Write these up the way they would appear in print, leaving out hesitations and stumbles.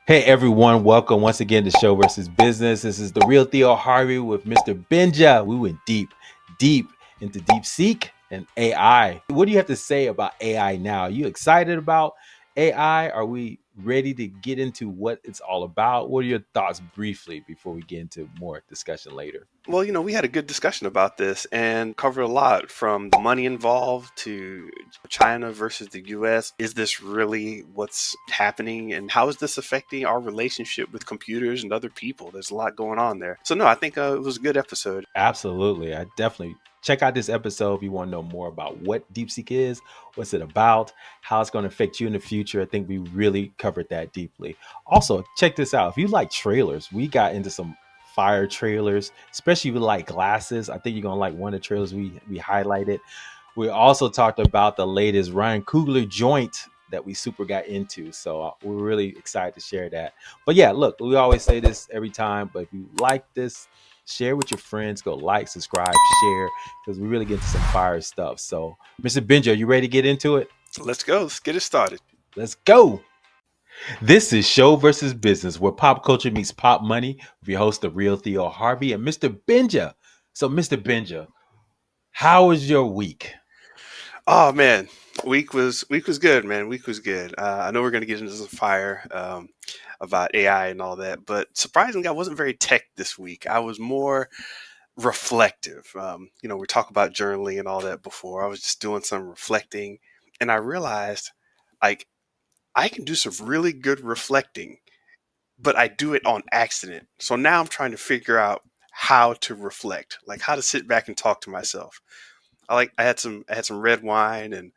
Hey everyone, welcome once again to Show versus Business. This is the real Theo Harvey with Mr. Benja. We went deep into DeepSeek and AI. What do you have to say about AI now? Are you excited about AI? Are we ready to get into what it's all about? What are your thoughts briefly before we get into more discussion later? Well, we had a good discussion about this and covered a lot from the money involved to China versus the US. Is this really what's happening? And how is this affecting our relationship with computers and other people? There's a lot going on there. So, no, I think it was a good episode. Absolutely. I definitely check out this episode if you want to know more about what DeepSeek is, what's it about, how it's going to affect you in the future. I think we really covered that deeply. Also, check this out. If you like trailers, we got into some fire trailers, especially if you like glasses. I think you're going to like one of the trailers we highlighted. We also talked about the latest Ryan Coogler joint that we super got into. So we're really excited to share that. But yeah, look, we always say this every time, but if you like this, share with your friends, go like, subscribe, share, because we really get into some fire stuff. So, Mr. Benjo, you ready to get into it? Let's go. Let's get it started. Let's go. This is Show versus Business, where pop culture meets pop money with your host, the real Theo Harvey and Mr. Benja. So, Mr. Benja, how was your week? Oh, man. Week was good, man. Week was good. I know we're going to get into some fire about AI and all that, but surprisingly, I wasn't very tech this week. I was more reflective. We talked about journaling and all that before. I was just doing some reflecting, and I realized like I can do some really good reflecting, but I do it on accident. So now I'm trying to figure out how to reflect, like how to sit back and talk to myself. I had some red wine, and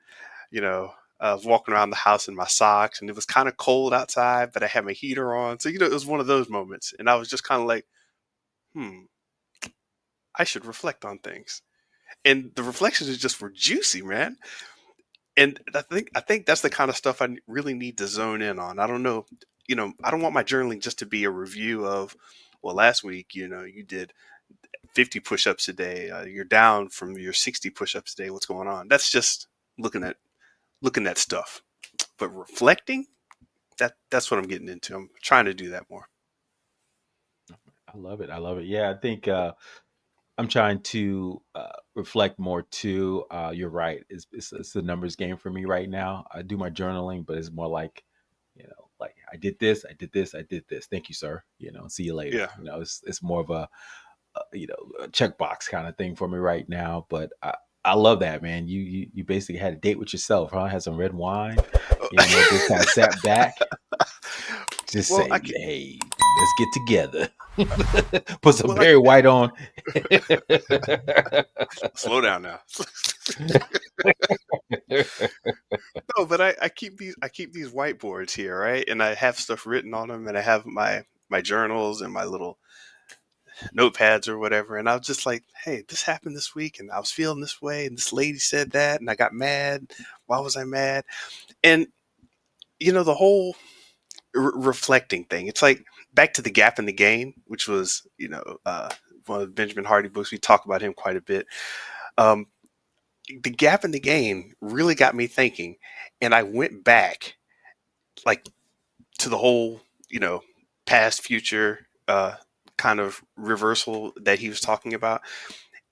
you know. I was walking around the house in my socks, and it was kind of cold outside, but I had my heater on. So, it was one of those moments. And I was just kind of like, hmm, I should reflect on things. And the reflections just were juicy, man. And I think that's the kind of stuff I really need to zone in on. I don't know, I don't want my journaling just to be a review of, well, last week, you did 50 push-ups a day. You're down from your 60 push-ups a day. What's going on? That's just looking at stuff. But reflecting, that's what I'm getting into. I'm trying to do that more. I love it. I love it. Yeah, I think I'm trying to reflect more too. You're right. It's a numbers game for me right now. I do my journaling, but it's more like, like I did this, I did this, I did this. Thank you, sir. See you later. Yeah. It's more of a checkbox kind of thing for me right now. But I love that, man. You basically had a date with yourself, huh? Had some red wine, just kind of sat back, just well, say, I can, hey, let's get together. Put some well, I Barry White on. slow down now. No, but I keep these whiteboards here, right? And I have stuff written on them, and I have my journals and my little notepads or whatever. And I was just like, hey, this happened this week, and I was feeling this way, and this lady said that, and I got mad. Why was I mad? And the whole reflecting thing. It's like back to the gap in the gain, which was one of the Benjamin Hardy books. We talk about him quite a bit. Um, the gap in the gain really got me thinking, and I went back like to the whole, past future kind of reversal that he was talking about.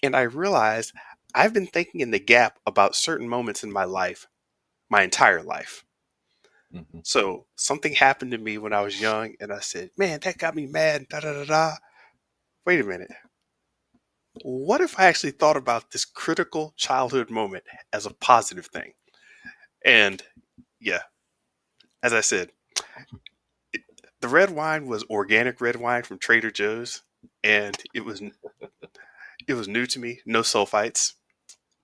And I realized I've been thinking in the gap about certain moments in my life, my entire life. Mhm. So something happened to me when I was young, and I said, man, that got me mad. Da da da da. Wait a minute. What if I actually thought about this critical childhood moment as a positive thing? And yeah, as I said, the red wine was organic red wine from Trader Joe's, and it was new to me. No sulfites,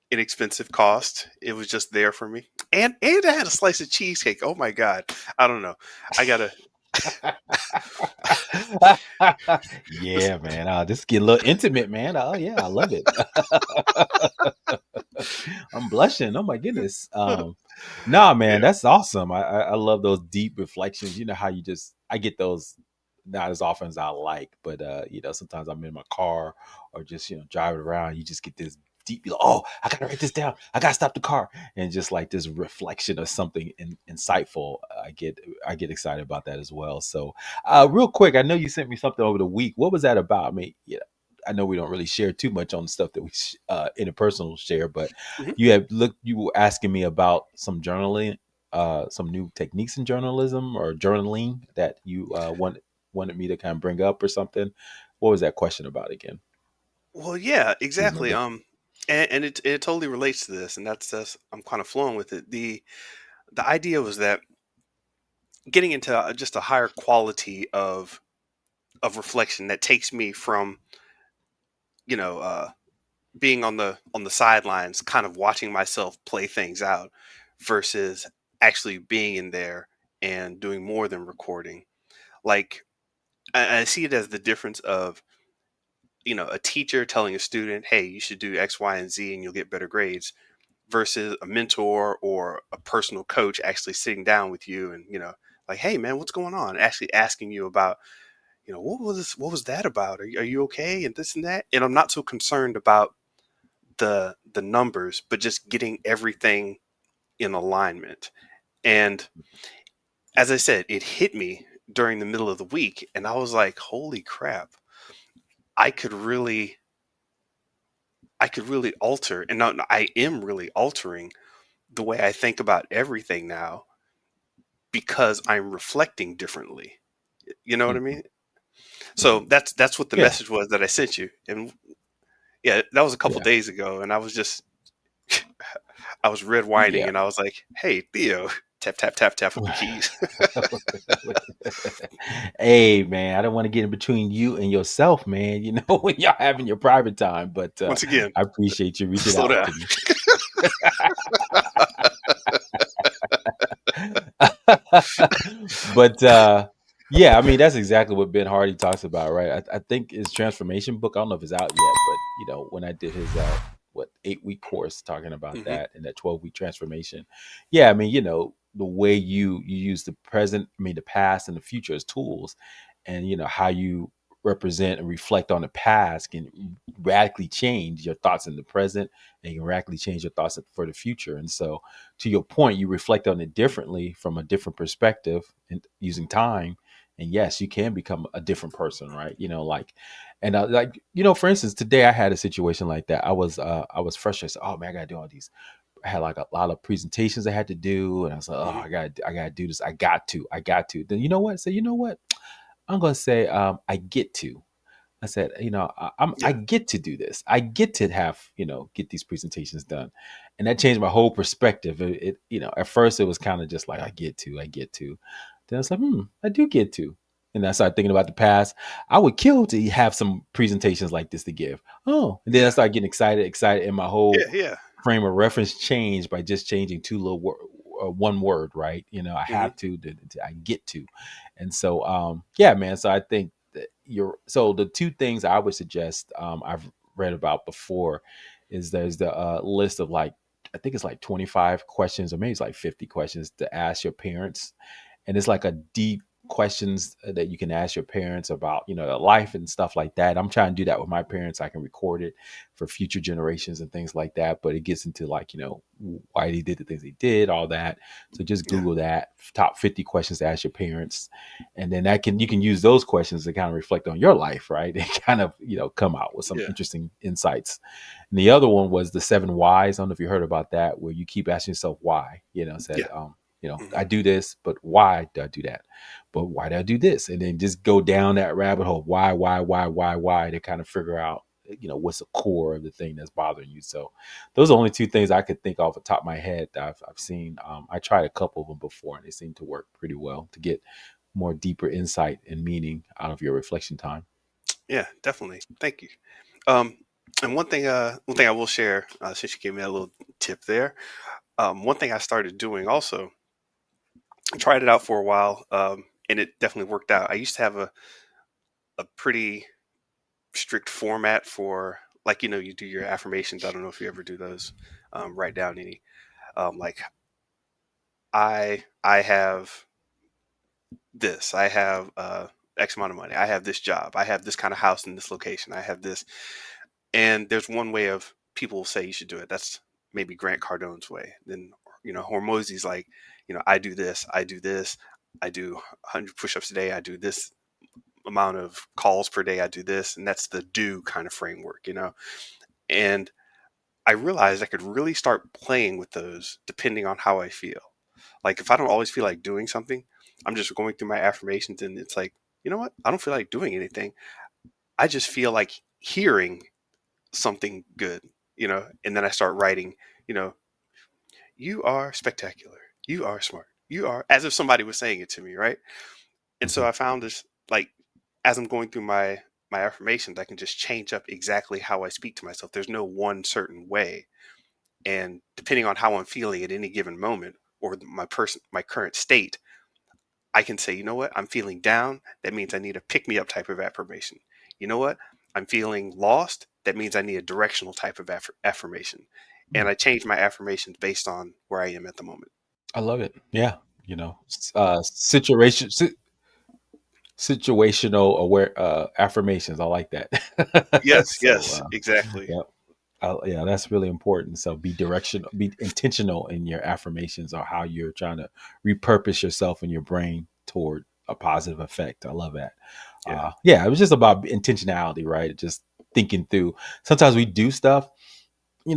inexpensive cost. It was just there for me, and I had a slice of cheesecake. Oh my god, I don't know. I gotta. Yeah, man. This get a little intimate, man. Oh yeah, I love it. I'm blushing. Oh my goodness. Nah, man, Yeah, that's awesome. I love those deep reflections. You know how I get those not as often as I like, but sometimes I'm in my car or just driving around. You just get this deep. You're like, oh, I gotta write this down. I gotta stop the car, and just like this reflection of something insightful. I get excited about that as well. So, real quick, I know you sent me something over the week. What was that about? I mean, yeah, I know we don't really share too much on the stuff that we interpersonal share, but Mhm. you were asking me about some journaling, some new techniques in journalism or journaling that you wanted me to kind of bring up or something. What was that question about again? Well, yeah, You exactly. remember? And it totally relates to this, and that's I'm kind of flowing with it. The idea was that getting into just a higher quality of reflection that takes me from you know being on the sidelines, kind of watching myself play things out, versus actually being in there and doing more than recording. Like I see it as the difference of a teacher telling a student, "Hey, you should do X, Y, and Z, and you'll get better grades," versus a mentor or a personal coach actually sitting down with you and like, "Hey, man, what's going on?" Actually asking you about, what was that about? Are you okay? And this and that. And I'm not so concerned about the numbers, but just getting everything in alignment. And as I said, it hit me during the middle of the week, and I was like, "Holy crap! I could really, I could really alter, and not, I am really altering the way I think about everything now because I'm reflecting differently." You know what I Mhm, mean? So mhm. that's what the Yeah, message was that I sent you, and yeah, that was a couple yeah, days ago, and I was red whining, yeah. and I was like, "Hey, Theo," tap tap tap tap with the keys. Hey man, I don't want to get in between you and yourself, man. You know when y'all having your private time, but Once again, I appreciate you reaching slow out down. to me. But yeah, I mean that's exactly what Ben Hardy talks about, right? I think his transformation book, I don't know if it's out yet, but when I did his 8-week course talking about Hmm. that and that 12-week transformation. Yeah, I mean, the way you use the present, I mean the past and the future as tools, and how you represent and reflect on the past can radically change your thoughts in the present, and can radically change your thoughts for the future. And so, to your point, you reflect on it differently from a different perspective and using time. And yes, you can become a different person, right? And for instance, today I had a situation like that. I was frustrated. Oh man, I gotta do all these. I had like a lot of presentations I had to do, and I was like, oh, Hmm. I gotta do this. I got to. Then you know what? So you know what? I'm gonna say, I get to. I said, I Yeah, get to do this. I get to have, get these presentations done. And that changed my whole perspective. At first it was kind of just like, I get to. Then I was like, I do get to. And I started thinking about the past. I would kill to have some presentations like this to give. Oh, and then I yeah, started getting excited, and my whole yeah, yeah. frame of reference changed by just changing one word, right? I Hmm. have to I get to. And so, yeah, man. So I think so the two things I would suggest, I've read about before, is there's the list of like, I think it's like 25 questions or maybe it's like 50 questions to ask your parents, and it's like a deep questions that you can ask your parents about their life and stuff like that. I'm trying to do that with my parents. I can record it for future generations and things like that, but it gets into like why they did the things they did, all that. So just Yeah, Google that top 50 questions to ask your parents, and then you can use those questions to kind of reflect on your life, right? And kind of come out with some yeah, interesting insights. And the other one was the 7 whys. I don't know if you heard about that, where you keep asking yourself why. Said, yeah. Hmm. I do this, but why do I do that? But why do I do this? And then just go down that rabbit hole. Why, to kind of figure out, what's the core of the thing that's bothering you. So those are only two things I could think off the top of my head that I've seen. I tried a couple of them before, and they seem to work pretty well to get more deeper insight and meaning out of your reflection time. Yeah, definitely. Thank you. Um, and one thing I will share, since you gave me a little tip there. One thing I started doing also, I tried it out for a while, and it definitely worked out. I used to have a pretty strict format for, like, you do your affirmations. I don't know if you ever do those. Write down any, like, I have this. I have X amount of money. I have this job. I have this kind of house in this location. I have this. And there's one way of people will say you should do it. That's maybe Grant Cardone's way. Then, Hormozy's like, I do this, I do this, I do 100 push-ups a day, I do this amount of calls per day, I do this, and that's the do kind of framework. And I realized I could really start playing with those depending on how I feel. Like if I don't always feel like doing something, I'm just going through my affirmations and it's like, you know what? I don't feel like doing anything. I just feel like hearing something good, and then I start writing, you know, you are spectacular. You are smart. You are, as if somebody was saying it to me, right? And so Mhm. I found this, like, as I'm going through my affirmations, I can just change up exactly how I speak to myself. There's no one certain way. And depending on how I'm feeling at any given moment or my current state, I can say, you know what, I'm feeling down. That means I need a pick me up type of affirmation. You know what, I'm feeling lost. That means I need a directional type of affirmation. And Mm. I change my affirmations based on where I am at the moment. I love it. Yeah, situational aware affirmations. I like that. Yes, So, yes, exactly. yeah, yeah, that's really important. So be intentional in your affirmations or how you're trying to repurpose yourself in your brain toward a positive effect. I love that. Yeah. Yeah, it was just about intentionality, right? Just thinking through. Sometimes we do stuff,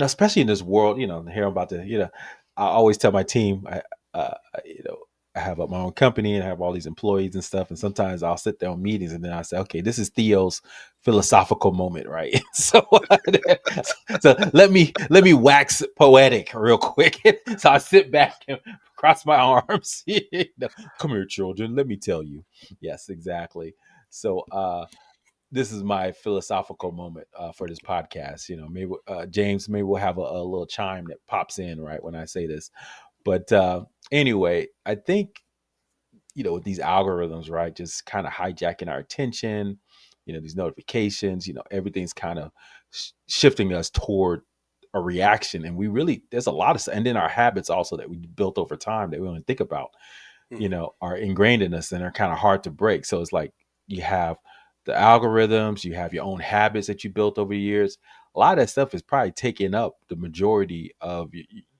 especially in this world, here I'm about to, I always tell my team, uh, you know, I have my own company and I have all these employees and stuff. And sometimes I'll sit there on meetings and then I say, okay, this is Theo's philosophical moment, right? So let me wax poetic real quick. So I sit back and cross my arms. Come here, children. Let me tell you. Yes, exactly. So, this is my philosophical moment for this podcast. Maybe James, maybe we'll have a little chime that pops in right when I say this. But anyway, I think with these algorithms, right, just kind of hijacking our attention. These notifications. Everything's kind of shifting us toward a reaction, and we really there's a lot of, and then our habits also that we built over time that we don't think about Hmm. are ingrained in us and are kind of hard to break. So it's like you have the algorithms, you have your own habits that you built over the years. A lot of that stuff is probably taking up the majority of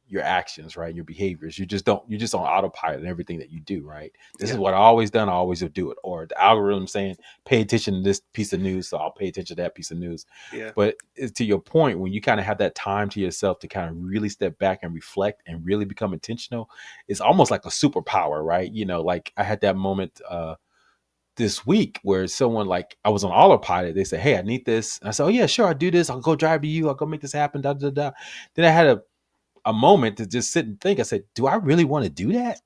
your actions, right? Your behaviors. You're just on autopilot in everything that you do, right? This is Yeah. what I always done. I always will do it. Or the algorithm saying, pay attention to this piece of news. So I'll pay attention to that piece of news. Yeah. But to your point, when you kind of have that time to yourself to kind of really step back and reflect and really become intentional, it's almost like a superpower, right? Like I had that moment this week where someone, like, I was on autopilot. They said, "Hey, I need this." And I said, "Oh yeah, sure, I'll do this. I'll go drive to you. I'll go make this happen." Da da da. Then I had a moment to just sit and think. I said, "Do I really want to do that?"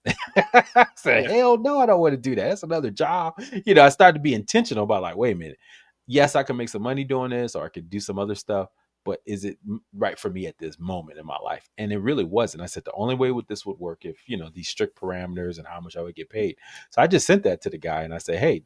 I said, Yeah. "Hell no, I don't want to do that. That's another job." I started to be intentional about, like, wait a minute. Yes, I can make some money doing this, or I could do some other stuff. But is it right for me at this moment in my life? And it really wasn't. I said the only way this would work if these strict parameters and how much I would get paid. So I just sent that to the guy and I said, "Hey,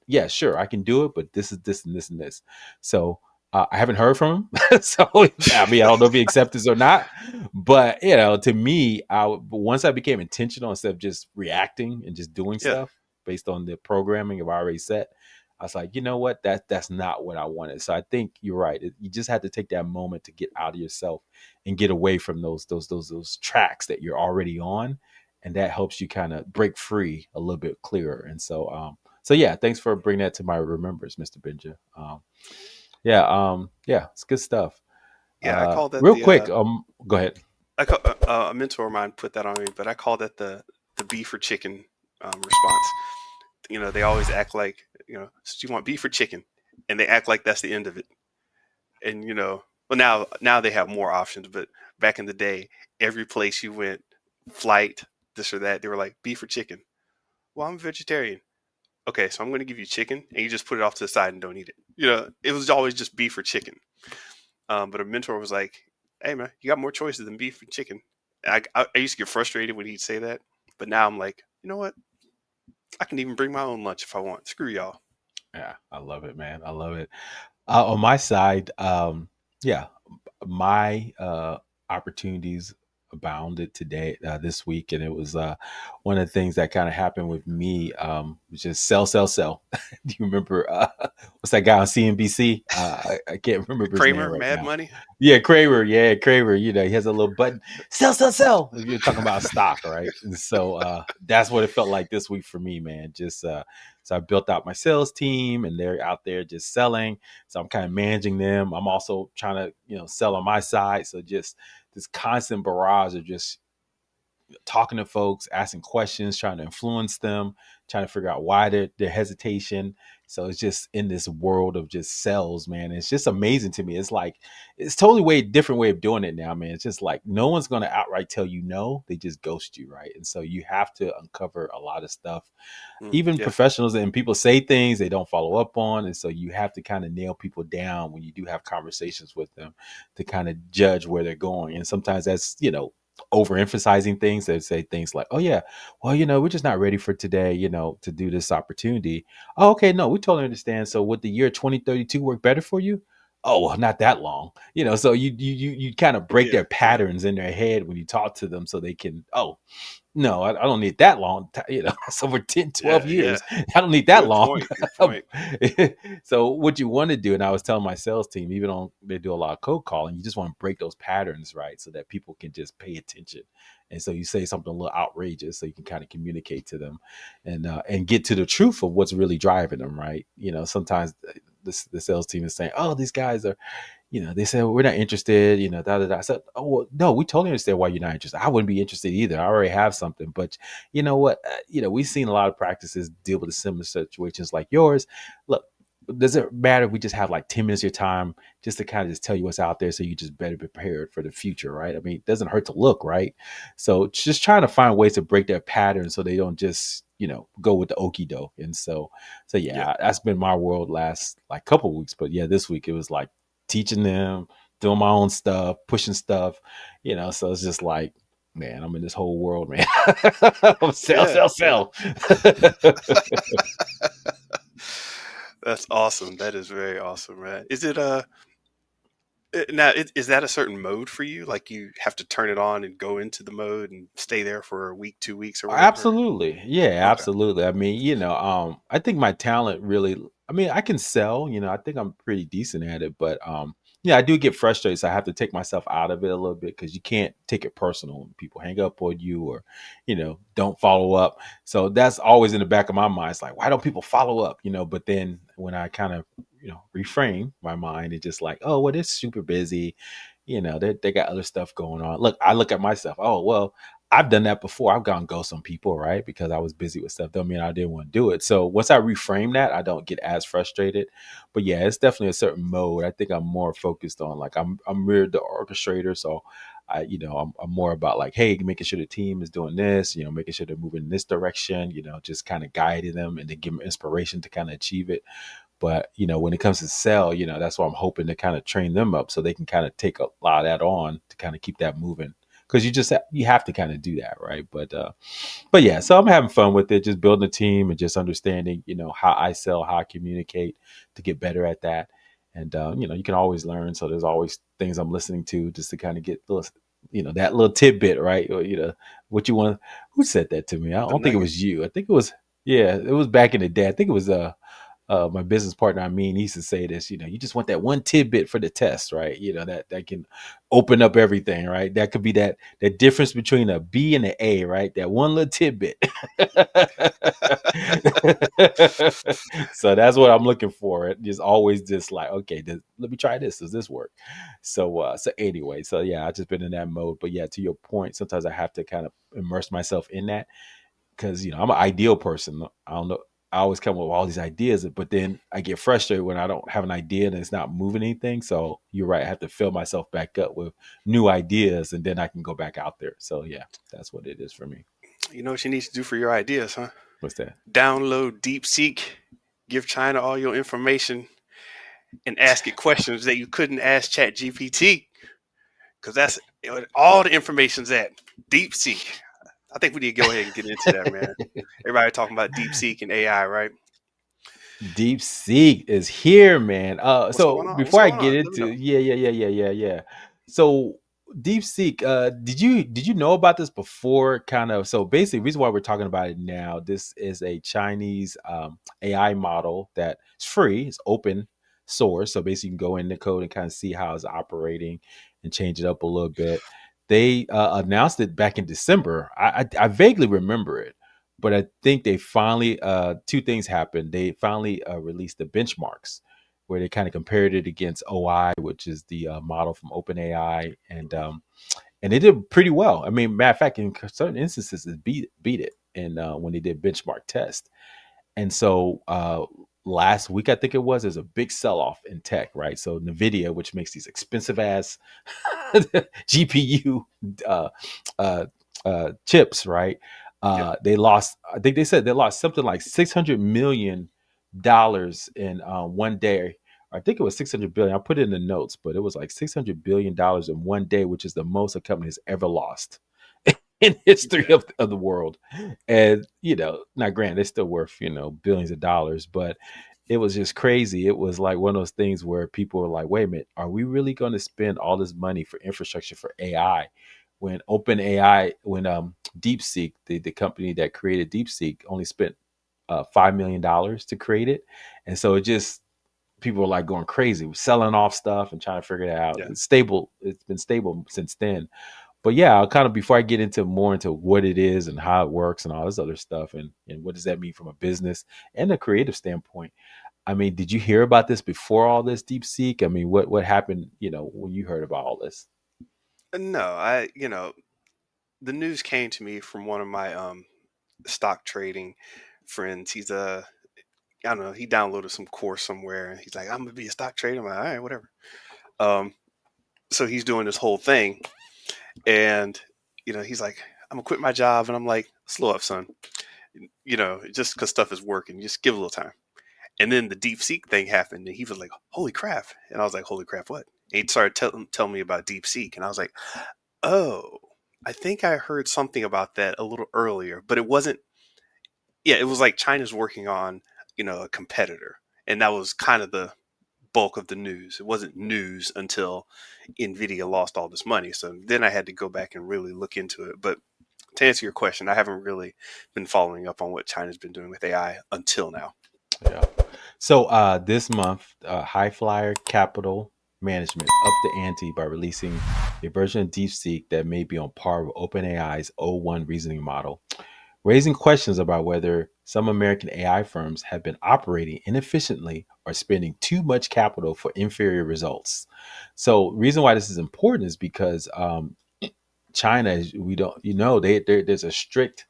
yeah, sure, I can do it, but this is this and this and this." So I haven't heard from him. So I mean, I don't know if he accepts this or not. But to me, once I became intentional instead of just reacting and just doing Yeah. stuff based on the programming I've already set, I was like, you know what, that's not what I wanted. So I think you're right. You just have to take that moment to get out of yourself and get away from those tracks that you're already on, and that helps you kind of break free a little bit clearer. And so yeah, thanks for bringing that to my remembrance, Mr. Benja. Yeah, it's good stuff. Yeah. I call that Real the quick, go ahead. a mentor of mine put that on me, but I call that the beef or chicken response. They always act like, so you want beef or chicken, and they act like that's the end of it. And well, now they have more options, but back in the day, every place you went, flight, this or that, they were like beef or chicken. Well, I'm a vegetarian. Okay, so I'm going to give you chicken, and you just put it off to the side and don't eat it. It was always just beef or chicken. But a mentor was like, "Hey man, you got more choices than beef and chicken." And I used to get frustrated when he'd say that, but now I'm like, you know what? I can even bring my own lunch if I want. Screw y'all. Yeah, I love it, man. I love it. On my side, yeah, my opportunities abounded today, this week, and it was one of the things that kind of happened with me. Was just sell, sell, sell. Do you remember what's that guy on CNBC? I can't remember his name Kramer, right Mad now. Money. Yeah, Kramer. Yeah, Kramer. You know, he has a little button, sell, sell, sell. If you're talking about stock, right? And so that's what it felt like this week for me, man. Just so I built out my sales team, and they're out there just selling. So I'm kind of managing them. I'm also trying to, sell on my side. So just this constant barrage of just talking to folks, asking questions, trying to influence them, trying to figure out why their hesitation. So it's just in this world of just sales, man. It's just amazing to me. It's like it's totally way different way of doing it now, man. It's just like no one's gonna outright tell you no. They just ghost you, right? And so you have to uncover a lot of stuff. Even Yeah. professionals and people say things they don't follow up on. And so you have to kind of nail people down when you do have conversations with them to kind of judge where they're going. And sometimes that's, overemphasizing things. They say things like, oh yeah, well, we're just not ready for today, to do this opportunity. Oh, okay, no, we totally understand. So would the year 2032 work better for you? Oh, well, not that long. So you kind of break Yeah. their Yeah. patterns in their head when you talk to them so they can, oh, no, I don't need that long. It's over 10, Yeah. 12 Yeah. years. I don't need that Good long. point. Good point. So what you want to do, and I was telling my sales team, even on they do a lot of cold calling, you just want to break those patterns, right? So that people can just pay attention. And so you say something a little outrageous so you can kind of communicate to them and get to the truth of what's really driving them, right? Sometimes the sales team is saying, oh, these guys are they said, well, we're not interested, da, da, da. I said, oh, well, no, we totally understand why you're not interested. I wouldn't be interested either. I already have something. But you know what? We've seen a lot of practices deal with similar situations like yours. Look, does it matter if we just have like 10 minutes of your time just to kind of just tell you what's out there so you just better prepared for the future, right? I mean, it doesn't hurt to look, right? So just trying to find ways to break their pattern so they don't just, go with the okey doke. And so Yeah. yeah, that's been my world last like couple of weeks. But yeah, this week it was like teaching them, doing my own stuff, pushing stuff, So it's just like, man, I'm in this whole world, man. Sell, Yeah. sell, Yeah. sell. That's awesome. That is very awesome, man. Is it now? Is that a certain mode for you? Like you have to turn it on and go into the mode and stay there for a week, 2 weeks, or whatever. Absolutely. Yeah, Okay. absolutely. I mean, I think my talent really I mean, I can sell, I think I'm pretty decent at it, but yeah, I do get frustrated. So I have to take myself out of it a little bit because you can't take it personal when people hang up on you or, don't follow up. So that's always in the back of my mind. It's like, why don't people follow up? But then when I kind of, reframe my mind and just like, oh, well, they're super busy. They got other stuff going on. Look, I look at myself. Oh, well, I've done that before. I've gone ghost on people, right? Because I was busy with stuff. Don't mean I didn't want to do it. So once I reframe that, I don't get as frustrated. But yeah, it's definitely a certain mode. I think I'm more focused on like I'm really the orchestrator. So I'm more about like, hey, making sure the team is doing this, making sure they're moving in this direction, just kind of guiding them and then give them inspiration to kind of achieve it. But when it comes to sell, that's why I'm hoping to kind of train them up so they can kind of take a lot of that on to kind of keep that moving. Because you have to kind of do that, right? But yeah, so I'm having fun with it, just building a team and just understanding, how I sell, how I communicate to get better at that. And you can always learn. So there's always things I'm listening to just to kind of get those, that little tidbit, right? Or what you want. Who said that to me? I The don't think it nugget. was you. I think it was yeah, it was back in the day. I think it was my business partner, I mean, he used to say this, you just want that one tidbit for the test, right? That can open up everything, right? That could be that difference between a B and an A, right? That one little tidbit. So that's what I'm looking for. It just always just like, okay, let me try this. Does this work? So anyway, so yeah, I've just been in that mode. But yeah, to your point, sometimes I have to kind of immerse myself in that because I'm an ideal person. I don't know. I always come up with all these ideas, but then I get frustrated when I don't have an idea and it's not moving anything. So you're right. I have to fill myself back up with new ideas, and then I can go back out there. So yeah, that's what it is for me. You know what you need to do for your ideas, huh? What's that? Download DeepSeek, give China all your information, and ask it questions that you couldn't ask ChatGPT, because that's all the information's at DeepSeek. I think we need to go ahead and get into that, man. Everybody talking about DeepSeek and AI, right? Deep Seek is here, man. What's going So on? What's before I going get on? Let me into know. yeah. So DeepSeek, did you know about this before? Kind of. So basically, the reason why we're talking about it now, this is a Chinese AI model that's free. It's open source. So basically, you can go in the code and kind of see how it's operating and change it up a little bit. They announced it back in December. I vaguely remember it, but I think they finally two things happened. They finally released the benchmarks where they kind of compared it against OI, which is the model from OpenAI, and they did pretty well. I mean, matter of fact, in certain instances, it beat it, and when they did benchmark test, and so last week I think it was, there's a big sell off in tech, right? So Nvidia, which makes these expensive ass GPU uh, uh, chips, right? Yeah, They lost. I think they said they lost something like $600 million in one day. I think it was 600 billion. I put it in the notes, but it was like $600 billion in one day, which is the most a company has ever lost in history yeah, of the world. And not granted, it's still worth billions of dollars, but it was just crazy. It was like one of those things where people were like, wait a minute, are we really going to spend all this money for infrastructure for AI when when DeepSeek, the company that created DeepSeek, only spent $5 million to create it? And so it just, people were like going crazy, selling off stuff and trying to figure it out. yeah. It's stable. It's been stable since then. But yeah, I'll kind of, before I get into more into what it is and how it works and all this other stuff, and what does that mean from a business and a creative standpoint. I mean, did you hear about this before all this DeepSeek? I mean, what happened, when you heard about all this? No, the news came to me from one of my stock trading friends. I don't know, he downloaded some course somewhere and he's like, I'm gonna be a stock trader. I'm like, all right, whatever. Um, so he's doing this whole thing, and he's like, I'm gonna quit my job, and I'm like, slow up, son. Just because stuff is working, just give it a little time. And then the DeepSeek thing happened, and he was like, holy crap. And I was like, holy crap, what? And he started telling me about DeepSeek, and I was like, oh, I think I heard something about that a little earlier, but it wasn't. Yeah, it was like China's working on, a competitor, and that was kind of the bulk of the news. It wasn't news until Nvidia lost all this money. So then I had to go back and really look into it. But to answer your question, I haven't really been following up on what China's been doing with AI until now. Yeah. So this month, High Flyer Capital Management upped the ante by releasing a version of DeepSeek that may be on par with OpenAI's O1 reasoning model, raising questions about whether some American AI firms have been operating inefficiently or spending too much capital for inferior results. So, reason why this is important is because China, we don't, there's a strict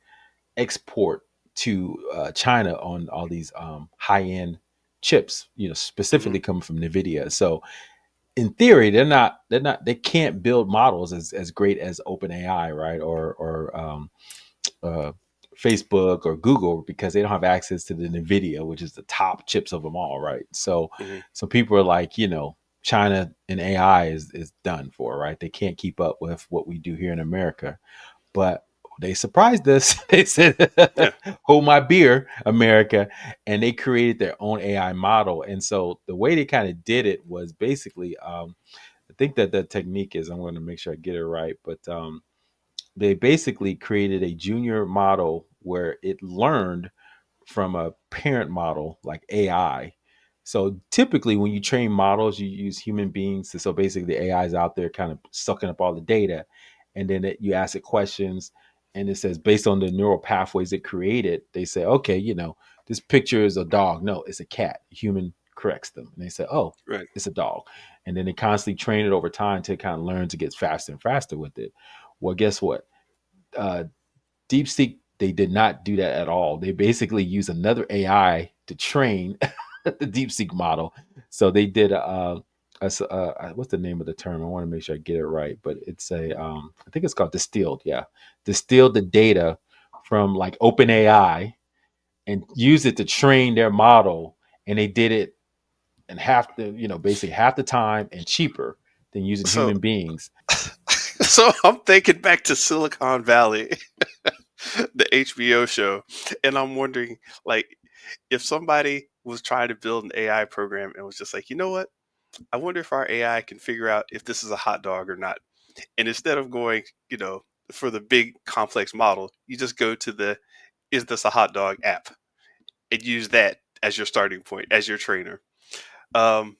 export to China on all these high end chips, Hmm. specifically coming from Nvidia. So in theory, they can't build models as great as OpenAI, right? Or uh, Facebook or Google, because they don't have access to the Nvidia, which is the top chips of them all, right? So Hmm. so people are like, China and AI is done for, right? They can't keep up with what we do here in America. But they surprised us. They said, Yeah. hold my beer, America. And they created their own AI model. And so the way they kind of did it was basically, I think that the technique is, I'm going to make sure I get it right, but they basically created a junior model where it learned from a parent model like AI. So typically, when you train models, you use human beings. So basically, the AI is out there kind of sucking up all the data, and then you ask it questions, and it says based on the neural pathways it created, they say, okay, this picture is a dog. No, it's a cat. Human corrects them, and they say, oh, Right. it's a dog, and then they constantly train it over time to kind of learn to get faster and faster with it. Well, guess what? Uh, DeepSeek, they did not do that at all. They basically use another AI to train the DeepSeek model. So they did what's the name of the term? I want to make sure I get it right, but it's I think it's called distilled. Yeah, distilled the data from like OpenAI and use it to train their model, and they did it in basically half the time and cheaper than using So, human beings. so I'm thinking back to Silicon Valley, the HBO show, and I'm wondering, like, if somebody was trying to build an AI program and was just like, you know what? I wonder if our AI can figure out if this is a hot dog or not. And instead of going, for the big complex model, you just go to the "Is this a hot dog?" app and use that as your starting point, as your trainer. Um,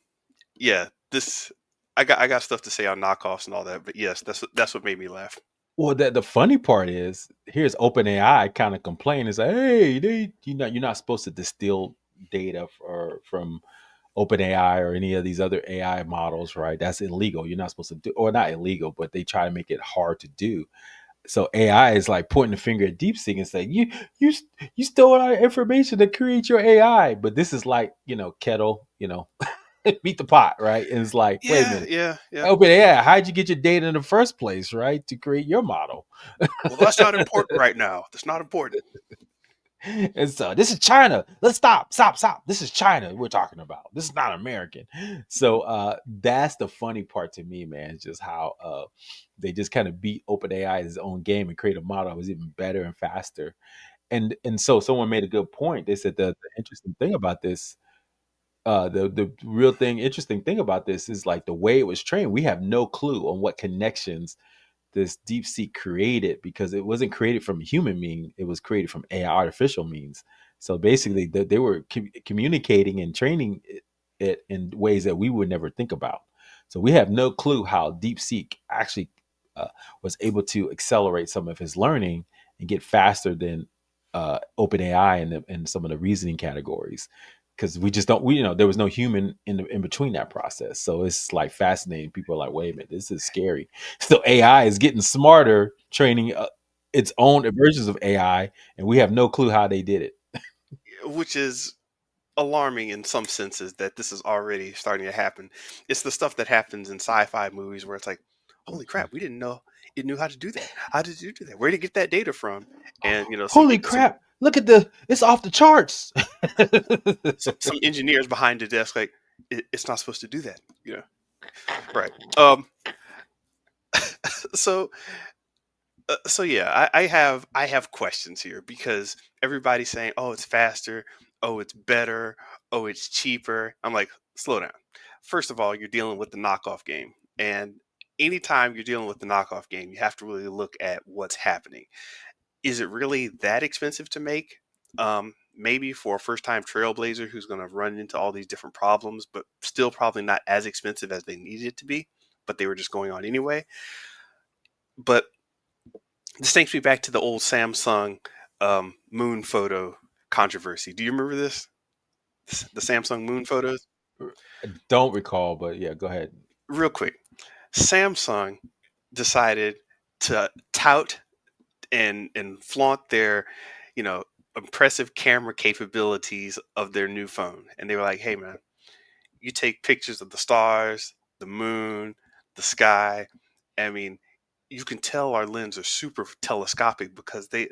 yeah, this I got stuff to say on knockoffs and all that, but yes, that's what made me laugh. Well, the funny part is, here's OpenAI kind of complain is like, hey, you're not supposed to distill data from OpenAI or any of these other AI models, right? That's illegal. You're not supposed to do, or not illegal, but they try to make it hard to do. So AI is like pointing the finger at DeepSeek and saying, you you stole our information to create your AI. But this is like, kettle, beat the pot, right? And it's like, wait a Yeah, minute, yeah, yeah. OpenAI, how'd you get your data in the first place, right? To create your model. Well, that's not important right now. That's not important. And so this is China. Let's stop. This is China we're talking about. This is not American. So that's the funny part to me, man. It's just how they just kind of beat OpenAI's own game and create a model that was even better and faster. And so someone made a good point. They said the interesting thing about this, the real thing, interesting thing about this is like the way it was trained. We have no clue on what connections this deep seek created because it wasn't created from human means, it was created from AI artificial means. So basically they were communicating and training it in ways that we would never think about. So we have no clue how deep seek actually was able to accelerate some of his learning and get faster than OpenAI and some of the reasoning categories, because we just don't, there was no human in between that process. So it's like fascinating. People are like, wait a minute, this is scary. So AI is getting smarter, training its own versions of AI, and we have no clue how they did it. Which is alarming in some senses that this is already starting to happen. It's the stuff that happens in sci-fi movies where it's like, holy crap, we didn't know it knew how to do that. How did you do that? Where did you get that data from? And Holy crap! Look at it's off the charts. some engineers behind the desk like it's not supposed to do that. Right. So so yeah, I have questions here because everybody's saying, "Oh, it's faster. Oh, it's better. Oh, it's cheaper." I'm like, slow down. First of all, you're dealing with the knockoff game, and anytime you're dealing with the knockoff game, you have to really look at what's happening. Is it really that expensive to make? Maybe for a first-time trailblazer who's going to run into all these different problems, but still probably not as expensive as they needed it to be. But they were just going on anyway. But this takes me back to the old Samsung moon photo controversy. Do you remember this? The Samsung moon photos? I don't recall, but yeah, go ahead. Real quick, Samsung decided to tout and flaunt their, you know, impressive camera capabilities of their new phone. And they were like, "Hey, man, you take pictures of the stars, the moon, the sky. I mean, you can tell our lenses are super telescopic because they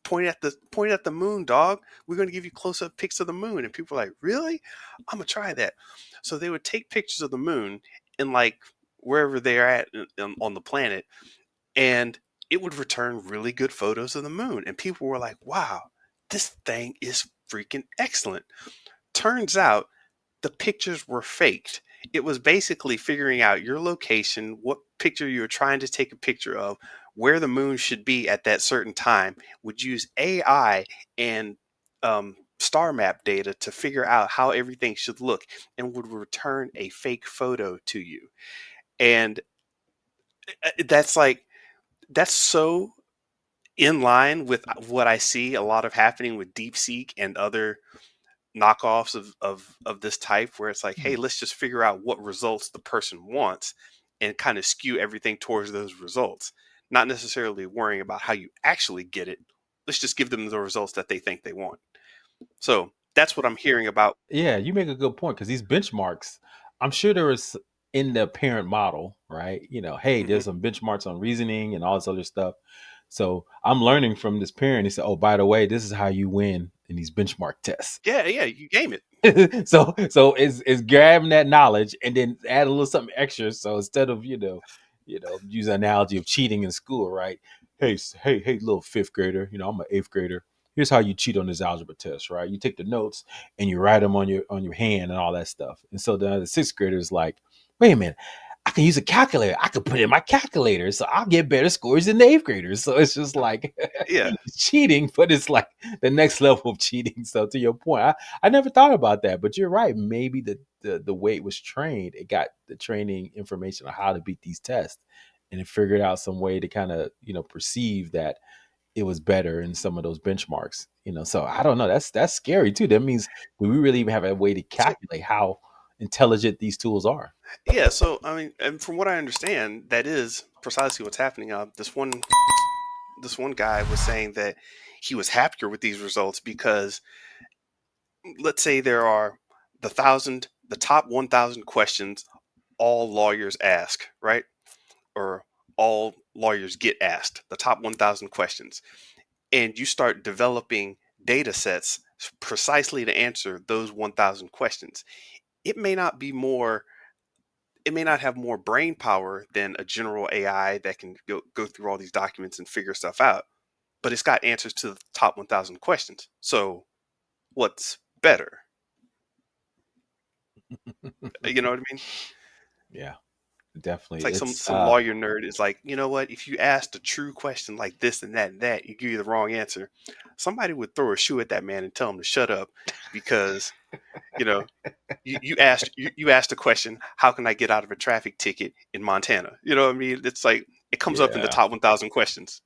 point at the moon, dog. We're going to give you close up pics of the moon." And people are like, "Really? I'm gonna try that." So they would take pictures of the moon in like wherever they're at on the planet, and it would return really good photos of the moon. And people were like, "Wow, this thing is freaking excellent." Turns out the pictures were faked. It was basically figuring out your location, what picture you were trying to take a picture of, where the moon should be at that certain time, would use AI and star map data to figure out how everything should look and would return a fake photo to you. And that's like, that's so in line with what I see a lot of happening with DeepSeek and other knockoffs of this type where it's like, hey, let's just figure out what results the person wants and kind of skew everything towards those results, not necessarily worrying about how you actually get it. Let's just give them the results that they think they want. So that's what I'm hearing about. Yeah, you make a good point because these benchmarks, I'm sure there was in the parent model, right? Hey, Hmm. there's some benchmarks on reasoning and all this other stuff. So I'm learning from this parent. He said, "Oh, by the way, this is how you win in these benchmark tests." Yeah, yeah, you game it. So it's grabbing that knowledge and then add a little something extra. So instead of use an analogy of cheating in school, right? Hey, little fifth grader. I'm an eighth grader. Here's how you cheat on this algebra test, right? You take the notes and you write them on your hand and all that stuff. And so the sixth grader is like, wait a minute. I can use a calculator. I could put in my calculator, so I'll get better scores than the eighth graders. So it's just like Yeah, cheating, but it's like the next level of cheating. So to your point, I never thought about that, but you're right. Maybe the way it was trained, it got the training information on how to beat these tests, and it figured out some way to kind of perceive that it was better in some of those benchmarks. So I don't know. That's scary too. That means, do we really even have a way to so calculate how intelligent these tools are? yeah, so I mean, and from what I understand, that is precisely what's happening. This one guy was saying that he was happier with these results because, let's say there are the top 1,000 questions all lawyers ask, right? Or all lawyers get asked, the top 1,000 questions, and you start developing data sets precisely to answer those 1,000 questions. It may not be more it may not have more brain power than a general AI that can go through all these documents and figure stuff out, but it's got answers to the top 1,000 questions. So what's better? You know what I mean? Yeah, It's definitely. like some It's some lawyer nerd is like, you know what? If you asked a true question like this and that, you give you the wrong answer. Somebody would throw a shoe at that man and tell him to shut up, because you know you asked a question, how can I get out of a traffic ticket in Montana? You know what I mean? It's like it comes up in the yeah. top 1,000 questions.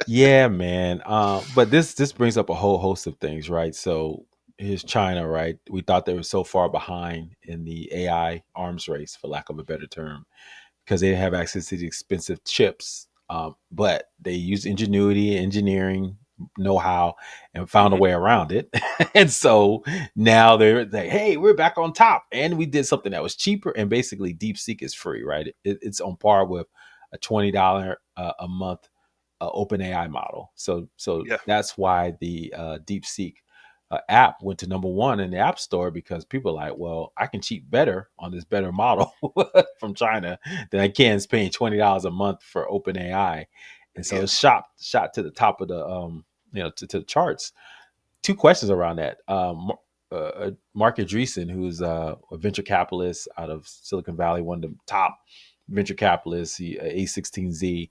Yeah, man. But this brings up a whole host of things, right? So here's China, right? We thought they were so far behind in the AI arms race, for lack of a better term, because they didn't have access to the expensive chips. But they used ingenuity, engineering, know-how, and found a Hmm. way around it. And so now they're like, "Hey, we're back on top, and we did something that was cheaper." And basically, DeepSeek is free, right? It's on par with a $20 a month OpenAI model. So Yeah, that's why the DeepSeek app went to number one in the App Store, because people are like, well, I can cheat better on this better model from China than I can paying $20 a month for OpenAI, and so yeah, it's shot to the top of the to the charts. Two questions around that. Mark Andreessen, who's a venture capitalist out of Silicon Valley, one of the top venture capitalists, A16Z,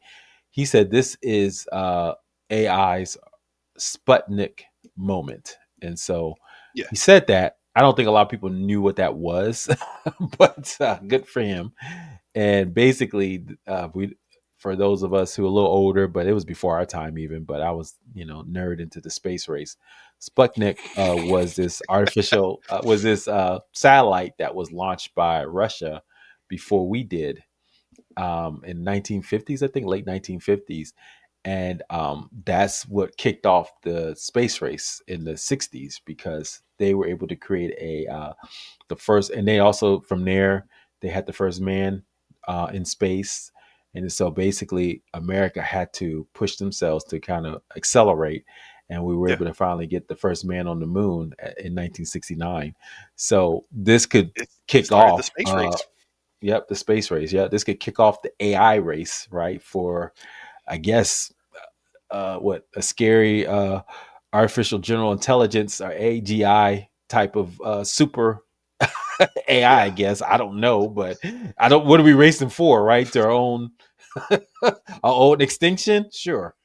he said this is AI's Sputnik moment. And so yeah, he said that. I don't think a lot of people knew what that was, but good for him. And basically, we for those of us who are a little older, but it was before our time even. But I was, nerd into the space race. Sputnik was this satellite that was launched by Russia before we did, in 1950s, I think, late 1950s. And that's what kicked off the space race in the 60s, because they were able to create the first, and they also, from there, they had the first man in space. And so basically America had to push themselves to kind of accelerate, and we were yeah. able to finally get the first man on the moon in 1969. So this could It kick started the off space race. yep, the space race. Yeah, this could kick off the AI race, right? For, I guess, what a scary artificial general intelligence, or AGI type of super AI. Yeah, I guess I don't know, but I don't. What are we racing for? Right, to our own our own extinction? Sure.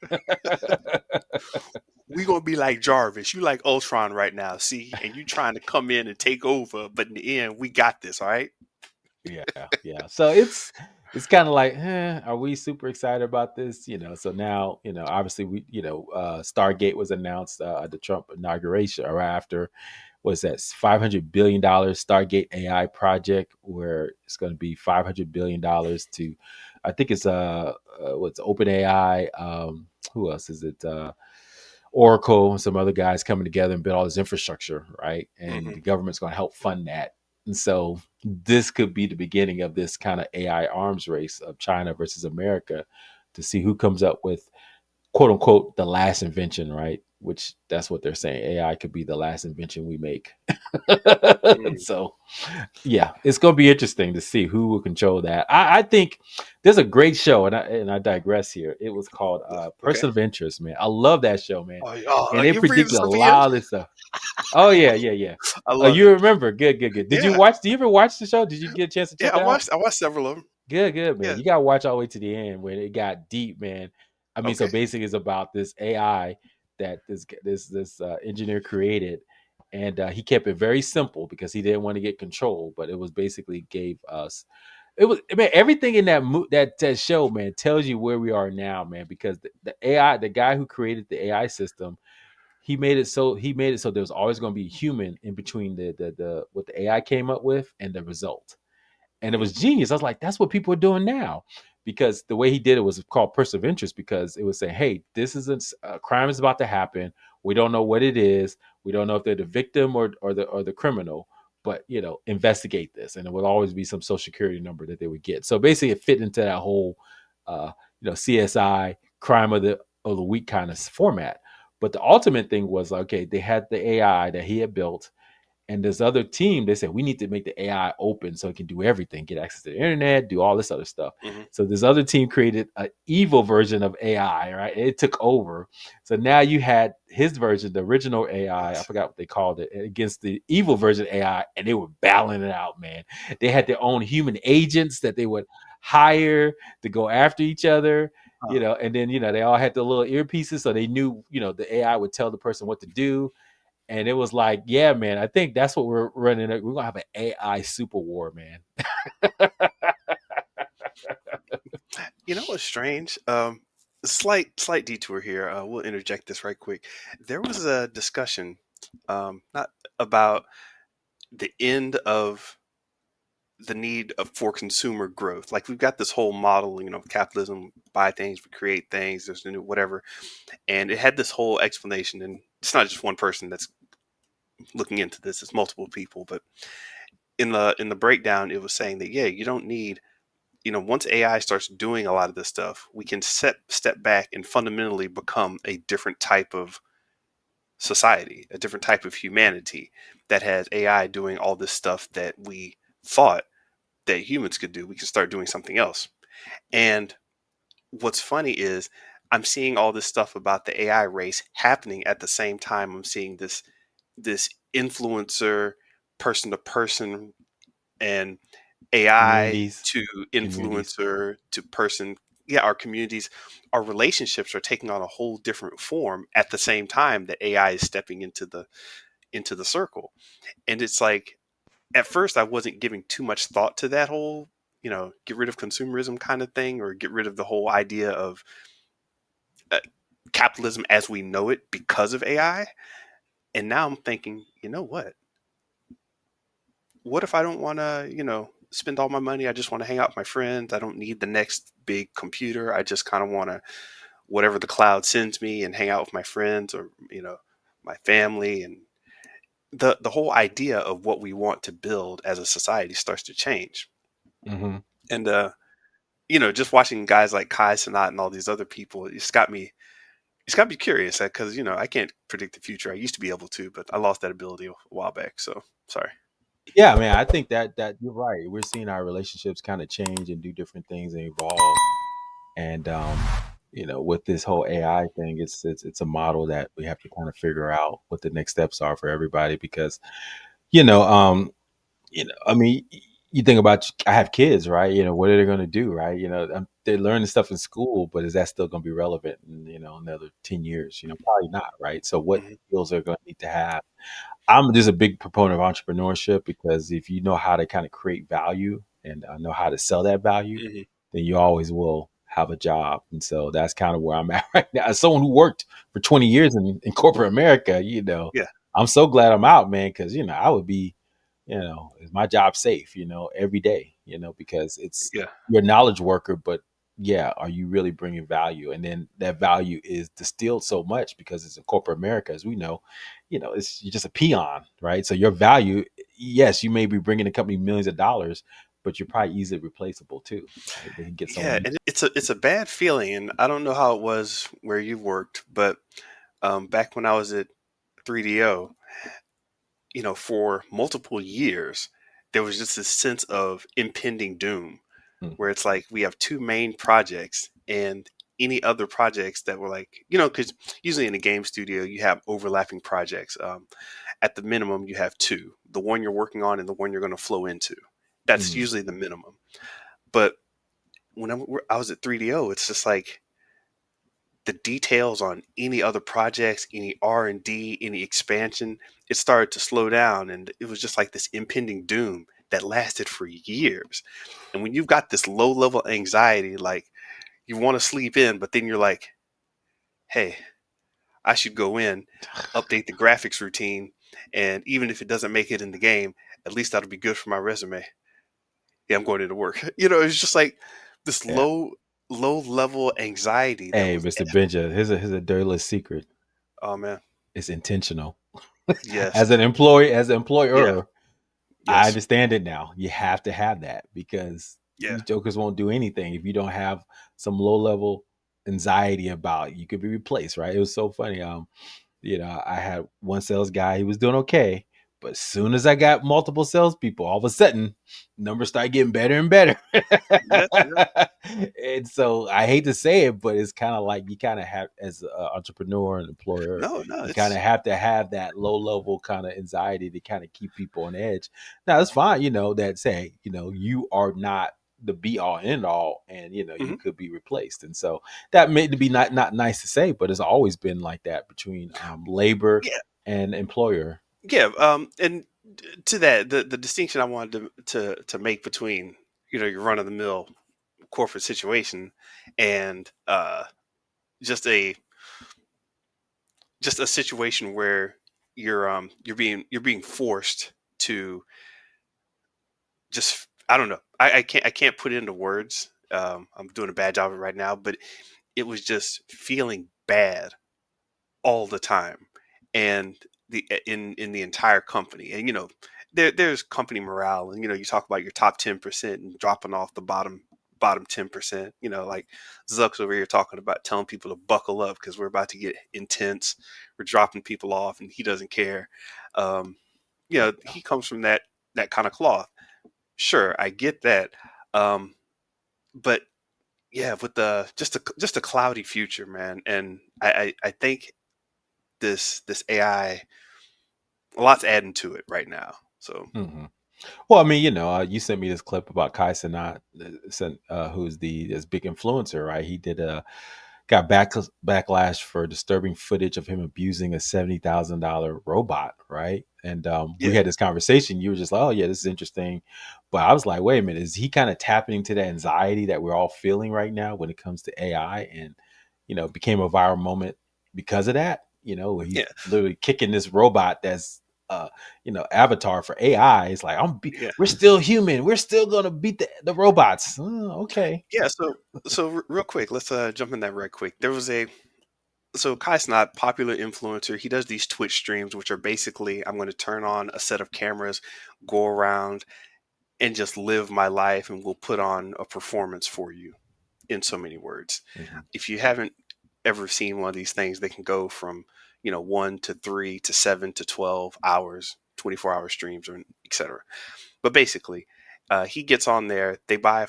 we gonna be like Jarvis. You like Ultron right now, see, and you trying to come in and take over, but in the end, we got this. All right. Yeah, yeah. So it's kind of like, are we super excited about this? So now, obviously we, Stargate was announced at the Trump inauguration, or after. Was that $500 billion Stargate AI project, where it's going to be $500 billion to, I think it's what's OpenAI, who else is it? Oracle and some other guys coming together and build all this infrastructure, right? And Hmm. the government's going to help fund that. And so this could be the beginning of this kind of AI arms race of China versus America, to see who comes up with, quote unquote, the last invention, right? Which, that's what they're saying. AI could be the last invention we make. Mm. So yeah, it's gonna be interesting to see who will control that. I think there's a great show, and I digress here. It was called Okay. Person of Interest, man. I love that show, man, Oh, and it you read predicted this a at the end? lot of stuff. Oh yeah, yeah, yeah. I Oh, love you it. remember? Good, good, good. Did you Yeah. watch? Do you ever watch the show? Did you get a chance to Yeah, check it out? I watched several of them. Good, good, man. Yeah. You gotta watch all the way to the end when it got deep, man. I mean, so Okay. basically, it's about this AI that this engineer created, and he kept it very simple because he didn't want to get control. But it was basically gave us it was man everything in that show, man, tells you where we are now, man. Because the AI, the guy who created the AI system, he made it so there was always going to be a human in between the what the AI came up with and the result, and it Hmm. was genius. I was like, that's what people are doing now, because the way he did it was called person of interest, because it would say, hey, this is a crime is about to happen. We don't know what it is. We don't know if they're the victim or the criminal, but investigate this, and it would always be some social security number that they would get. So basically, it fit into that whole, CSI crime of the week kind of format. But the ultimate thing was, okay, they had the AI that he had built, and this other team, they said we need to make the AI open so it can do everything, get access to the internet, do all this other stuff. Hmm. So this other team created an evil version of AI, right? It took over. So now you had his version, the original AI, I Nice. forgot what they called it, against the evil version AI, and they were battling it out, man. They had their own human agents that they would hire to go after each other. And then they all had the little earpieces, so they knew the AI would tell the person what to do, and it was like, yeah, man, I think that's what we're running. We're gonna have an AI super war, man. You know what's strange? Slight detour here. We'll interject this right quick. There was a discussion, not about the end of the need for consumer growth. Like we've got this whole model, capitalism, buy things, we create things, there's the new whatever, and it had this whole explanation. And it's not just one person that's looking into this; it's multiple people. But in the breakdown, it was saying that yeah, you don't need once AI starts doing a lot of this stuff, we can step back and fundamentally become a different type of society, a different type of humanity that has AI doing all this stuff that we thought that humans could do. We can start doing something else. And what's funny is I'm seeing all this stuff about the AI race happening at the same time. I'm seeing this influencer person to person and AI Communities, to communities. influencer to person. Yeah, our communities, our relationships are taking on a whole different form at the same time that AI is stepping into the circle. And it's like at first I wasn't giving too much thought to that whole, get rid of consumerism kind of thing, or get rid of the whole idea of uh, capitalism as we know it because of AI. And now I'm thinking, you know what? What if I don't want to, spend all my money? I just want to hang out with my friends. I don't need the next big computer. I just kind of want to whatever the cloud sends me and hang out with my friends or, my family. And the whole idea of what we want to build as a society starts to change. Hmm. And just watching guys like Kai Sanat and all these other people, it's got me curious because I can't predict the future. I used to be able to, but I lost that ability a while back. So sorry. Yeah, man, I think that you're right. We're seeing our relationships kind of change and do different things and evolve. And with this whole AI thing, it's a model that we have to kind of figure out what the next steps are for everybody, because you know, um, I mean, you think about, I have kids, right? What are they going to do, right? They're learning stuff in school, but is that still going to be relevant in another 10 years? Probably not, right? So what Hmm. skills are going to need to have? I'm just a big proponent of entrepreneurship, because if you know how to kind of create value and know how to sell that value, Hmm. then you always will have a job. And so that's kind of where I'm at right now. As someone who worked for 20 years in corporate America, Yeah. I'm so glad I'm out, man, because, I would be, is my job safe, every day, because Yeah. you're a knowledge worker, but yeah, are you really bringing value? And then that value is distilled so much because it's in corporate America, as we know, you're just a peon, right? So your value, yes, you may be bringing the company millions of dollars, but you're probably easily replaceable too, right? They can get Yeah. someone. And it's a bad feeling. And I don't know how it was where you worked, but back when I was at 3DO, for multiple years, there was just this sense of impending doom Mm, where it's like we have two main projects and any other projects that were like, because usually in a game studio, you have overlapping projects. At the minimum, you have two, the one you're working on and the one you're going to flow into. That's mm, usually the minimum. But when I was at 3DO, it's just like the details on any other projects, any R&D, any expansion, it started to slow down, and it was just like this impending doom that lasted for years. And when you've got this low level anxiety, like you want to sleep in, but then you're like, hey, I should go in, update the graphics routine, and even if it doesn't make it in the game, at least that'll be good for my resume. Yeah, I'm going into work. It's just like this yeah. low level anxiety that Hey, was, Mr. Benja, here's a dirty little secret. oh man, It's intentional. yes, As an employee, as an yeah, employer, I yes, understand it now. You have to have that because yeah. these jokers won't do anything if you don't have some low level anxiety about you could be replaced, right? It was so funny. I had one sales guy, he was doing okay. But as soon as I got multiple salespeople, all of a sudden, numbers start getting better and better. Yeah, yeah. And so I hate to say it, but it's kind of like you kind of have, as an entrepreneur and employer, No, no, you kind of it's have to have that low level kind of anxiety to kind of keep people on edge. Now, it's fine, that say, you are not the be all end all, and you mhm. could be replaced. And so that may be not nice to say, but it's always been like that between labor Yeah, and employer. yeah. And to that, the distinction I wanted to make between your run of the mill corporate situation and just a just a situation where you're being forced to just, I don't know, I can't put it into words. I'm doing a bad job of it right now, but it was just feeling bad all the time, and in the entire company. And there's company morale, and you talk about your top 10% and dropping off the bottom 10%. Like Zuck's over here talking about telling people to buckle up because we're about to get intense. We're dropping people off, and he doesn't care. Um, he comes from that kind of cloth. Sure, I get that, um, but yeah, with the just a cloudy future, man. And I think this AI, a lot's adding to it right now. So Hmm. Well, I mean, you sent me this clip about Kai Cenat, who's this big influencer, right? He got backlash for disturbing footage of him abusing a $70,000 robot, right? And we yeah, had this conversation. You were just like, "Oh yeah, this is interesting," but I was like, "Wait a minute, is he kind of tapping into that anxiety that we're all feeling right now when it comes to AI?" And became a viral moment because of that. Where he's yeah, literally kicking this robot that's uh, avatar for AI. It's like yeah, we're still human. We're still gonna beat the robots. Oh, okay. yeah. So real quick, let's jump in that right quick. There was a so Kai's not popular influencer. He does these Twitch streams, which are basically, I'm going to turn on a set of cameras, go around, and just live my life, and we'll put on a performance for you. In so many words, Mhm. if you haven't ever seen one of these things, they can go from 1 to 3 to 7 to 12 hours, 24-hour streams, or etc. But basically, he gets on there. They buy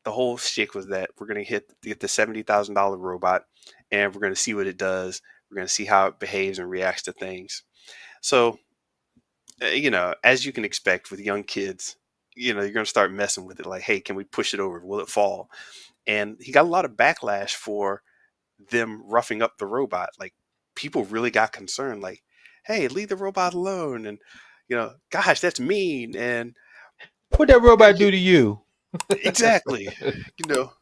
the whole shtick was that we're going to get the $70,000 robot, and we're going to see what it does. We're going to see how it behaves and reacts to things. So, as you can expect with young kids, you're going to start messing with it. Like, hey, can we push it over? Will it fall? And he got a lot of backlash for them roughing up the robot. Like, people really got concerned. Like, hey, leave the robot alone, and gosh, that's mean. And What that yeah, robot do to you? exactly. You know,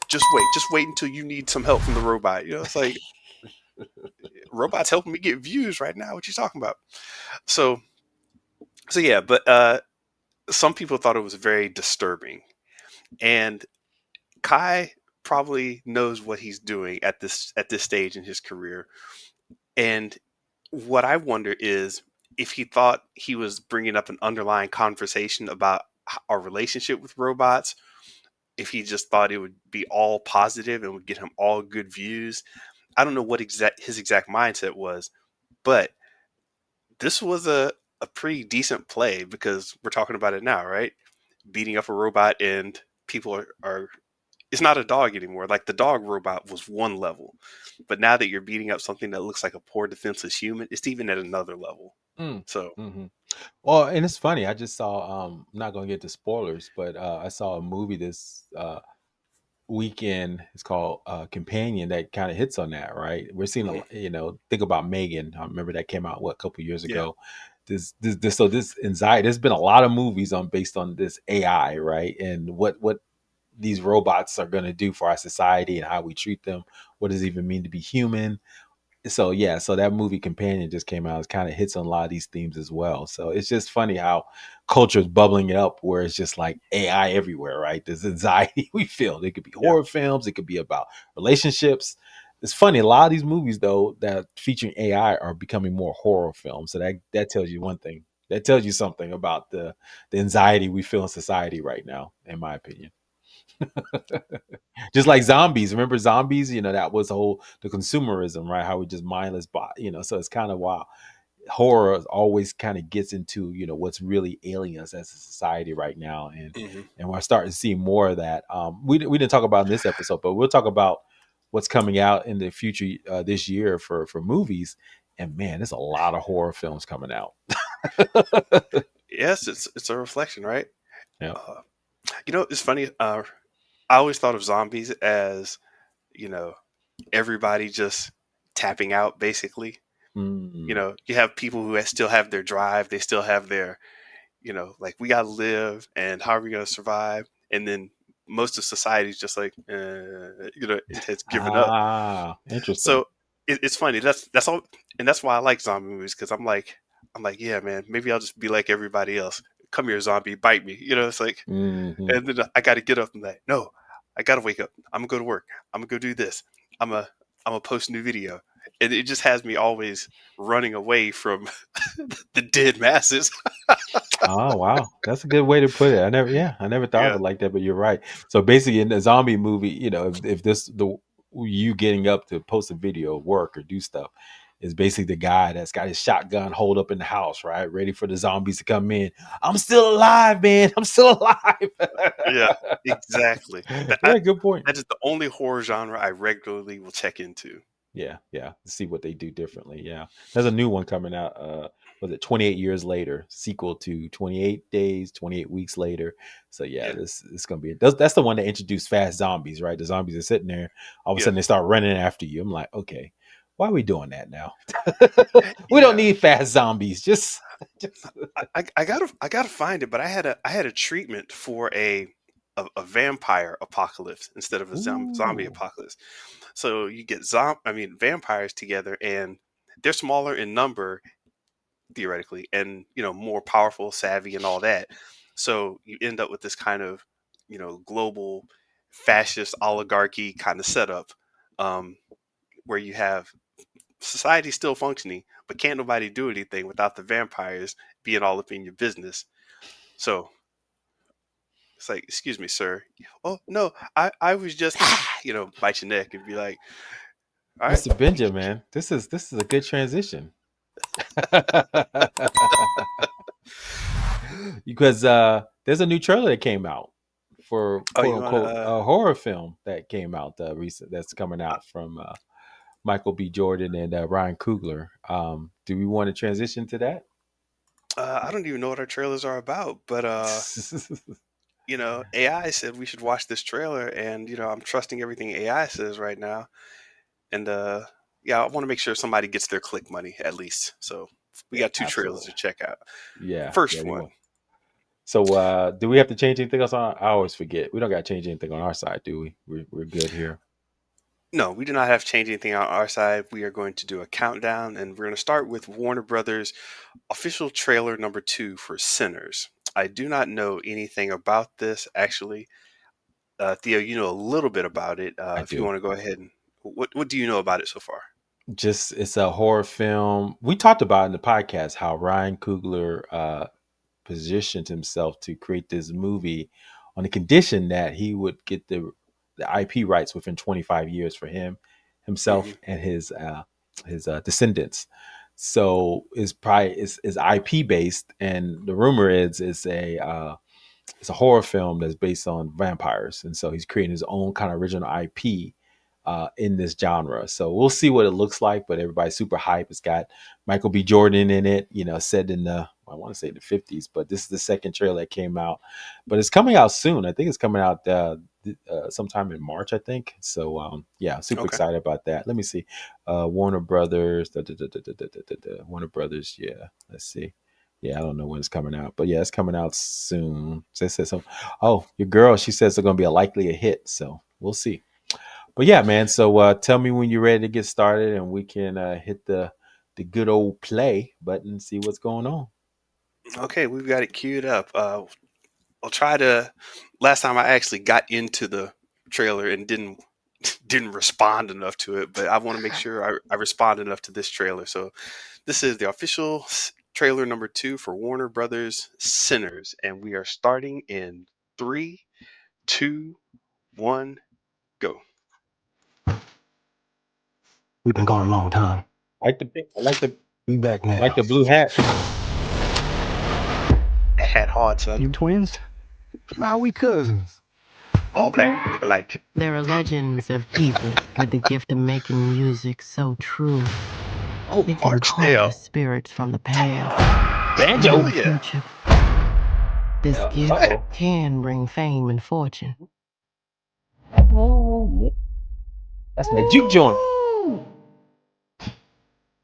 just wait until you need some help from the robot. It's like robots helping me get views right now. What you talking about? So, so yeah, but some people thought it was very disturbing, and Kai probably knows what he's doing at this stage in his career. And what I wonder is if he thought he was bringing up an underlying conversation about our relationship with robots, if he just thought it would be all positive and would get him all good views. I don't know what his exact mindset was, but this was a pretty decent play because we're talking about it now, right? Beating up a robot and people are it's not a dog anymore. Like the dog robot was one level, but now that you're beating up something that looks like a poor defenseless human, it's even at another level. Mm. So Hmm. Well, and it's funny. I just saw. I'm not gonna get to spoilers, but I saw a movie this weekend. It's called Companion that kind of hits on that. Right, we're seeing mhm, think about Megan. I remember that came out what a couple years yeah, ago. This anxiety. There's been a lot of movies on based on this AI, right, and what these robots are going to do for our society and how we treat them. What does it even mean to be human? So yeah, so that movie Companion just came out. It kind of hits on a lot of these themes as well. So it's just funny how culture is bubbling it up, where it's just like AI everywhere, right? There's anxiety we feel. It could be yeah, horror films. It could be about relationships. It's funny. A lot of these movies though that featuring AI are becoming more horror films. So that tells you one thing. That tells you something about the anxiety we feel in society right now, in my opinion. Just like zombies. Remember zombies? That was the consumerism, right? How we just mindless bot, so it's kind of wild. Horror always kind of gets into, what's really ailing us as a society right now. And hmm and we're starting to see more of that. We didn't talk about in this episode, but we'll talk about what's coming out in the future this year for movies. And man, there's a lot of horror films coming out. yes, it's a reflection, right? Yeah. Uh, it's funny. I always thought of zombies as you know everybody just tapping out, basically. Mm. You have people who still have their drive, they still have their like we gotta live, and how are we gonna survive? And then most of society is just like, it has given up. Interesting. So it's funny. That's all, and that's why I like zombie movies because I'm like, yeah, man, maybe I'll just be like everybody else. Come here, zombie, bite me. It's like, Hmm. and then I got to get up and like, no, I got to wake up. I'm gonna go to work. I'm gonna go do this. I'm a I'm gonna post a new video, and it just has me always running away from the dead masses. Oh wow, that's a good way to put it. I never thought of Yeah, it like that, but you're right. So basically, in the zombie movie, if this the you getting up to post a video, work or do stuff, is basically the guy that's got his shotgun hold up in the house, right, ready for the zombies to come in. I'm still alive, man. I'm still alive. yeah, exactly. Yeah, good point. That is the only horror genre I regularly will check into. Yeah, yeah. See what they do differently. Yeah. There's a new one coming out. Was it 28 years later? Sequel to 28 days, 28 weeks later. So yeah, Yeah, this gonna be that's the one that introduced fast zombies, right? The zombies are sitting there, all of a yeah, sudden they start running after you. I'm like, okay, why are we doing that now? We don't yeah. need fast zombies. Just I gotta find it, but I had a treatment for a vampire apocalypse instead of a zombie ooh. apocalypse. So you get vampires together, and they're smaller in number theoretically, and more powerful, savvy, and all that. So you end up with this kind of global fascist oligarchy kind of setup, um, where you have society still functioning, but can't nobody do anything without the vampires being all up in your business. So it's like, excuse me, sir. Oh no, I was just bite your neck and be like, all right, Mr. Benjamin, this is a good transition. Because there's a new trailer that came out for oh, quote you want to unquote a horror film that came out recent that's coming out from Michael B. Jordan and Ryan Coogler. Do we want to transition to that? I don't even know what our trailers are about, but AI said we should watch this trailer, and I'm trusting everything AI says right now, and yeah, I want to make sure somebody gets their click money at least. So we got two trailers Absolutely. to check out. Yeah, First we one. want. So do we have to change anything else on? I always forget. We don't got to change anything on our side, do we? We're good here. No, we do not have to change anything on our side. We are going to do a countdown, and we're going to start with Warner Brothers official trailer number 2 for Sinners. I do not know anything about this actually. Theo, you know a little bit about it. I If you do. want to go ahead and what do you know about it so far? Just it's a horror film. We talked about in the podcast how Ryan Coogler positioned himself to create this movie on the condition that he would get the IP rights within 25 years for himself Hmm and his descendants. So it's probably is IP based, and the rumor is it's a horror film that's based on vampires, and so he's creating his own kind of original IP in this genre. So we'll see what it looks like, but everybody's super hype. It's got Michael B. Jordan in it, set in the I want to say the 50s, but this is the second trailer that came out. But it's coming out soon. I think it's coming out sometime in March, I think. So yeah, super Okay. excited about that. Let me see. Warner Brothers, Warner Brothers. Yeah, let's see. Yeah, I don't know when it's coming out, but yeah, it's coming out soon. So it says so. Oh, your girl, she says it's going to be a likely a hit. So we'll see. But yeah, man. So tell me when you're ready to get started, and we can hit the good old play button and see what's going on. Okay, we've got it queued up. I'll try to. Last time I actually got into the trailer and didn't respond enough to it, but I want to make sure I respond enough to this trailer. So this is the official trailer number 2 for Warner Brothers Sinners, and we are starting in 3, 2, 1, go. We've been gone a long time. I like the We back I like now. the blue hat. Hat hard, son. You twins? How we cousins? All black, like There are legends of people with the gift of making music so true. It can call the spirits from the past Banjo. and the yeah. future. This gift can bring fame and fortune, That's my juke joint.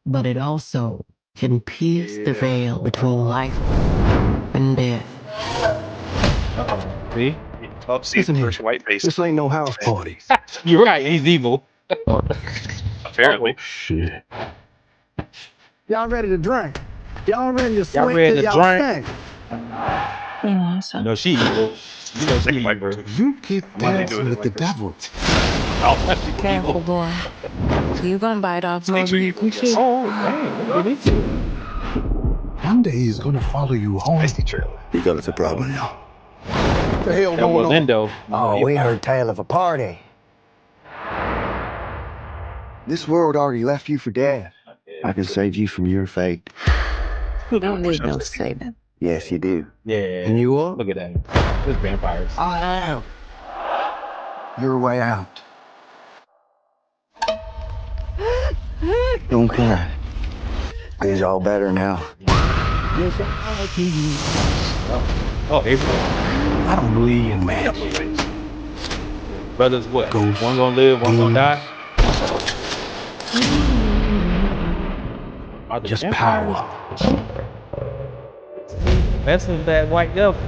but it also can pierce the Yeah. veil between life and death. See, Oh, see the Listen here. first white face. This ain't no house party. you're right. He's evil. Apparently. Shit. Y'all ready to drink? Y'all ready to Y'all sweat ready till to y'all drink? stank? No, she evil. You know she Second white evil. person. You keep Why they doing dancing it with the like this? devil. Oh, Careful, boy. You gonna bite off more Snakes are than you evil, can chew. yes. oh, dang. Look at this. One day he's gonna follow you home. Feisty trailer. You got us a problem now. What the hell That going was on? Lindo. Oh, we heard tale of a party. This world already left you for dead. I can save you from your fate. You don't need no saving. Yes, you do. Yeah. And you are? Look at that. There's vampires. I am. Your way out. Don't cry. It's all better now. Oh, April. I don't believe in man. Brothers, what? Ghost. One gonna live, one gonna die. Are the Just vampires power. messing with that white devil?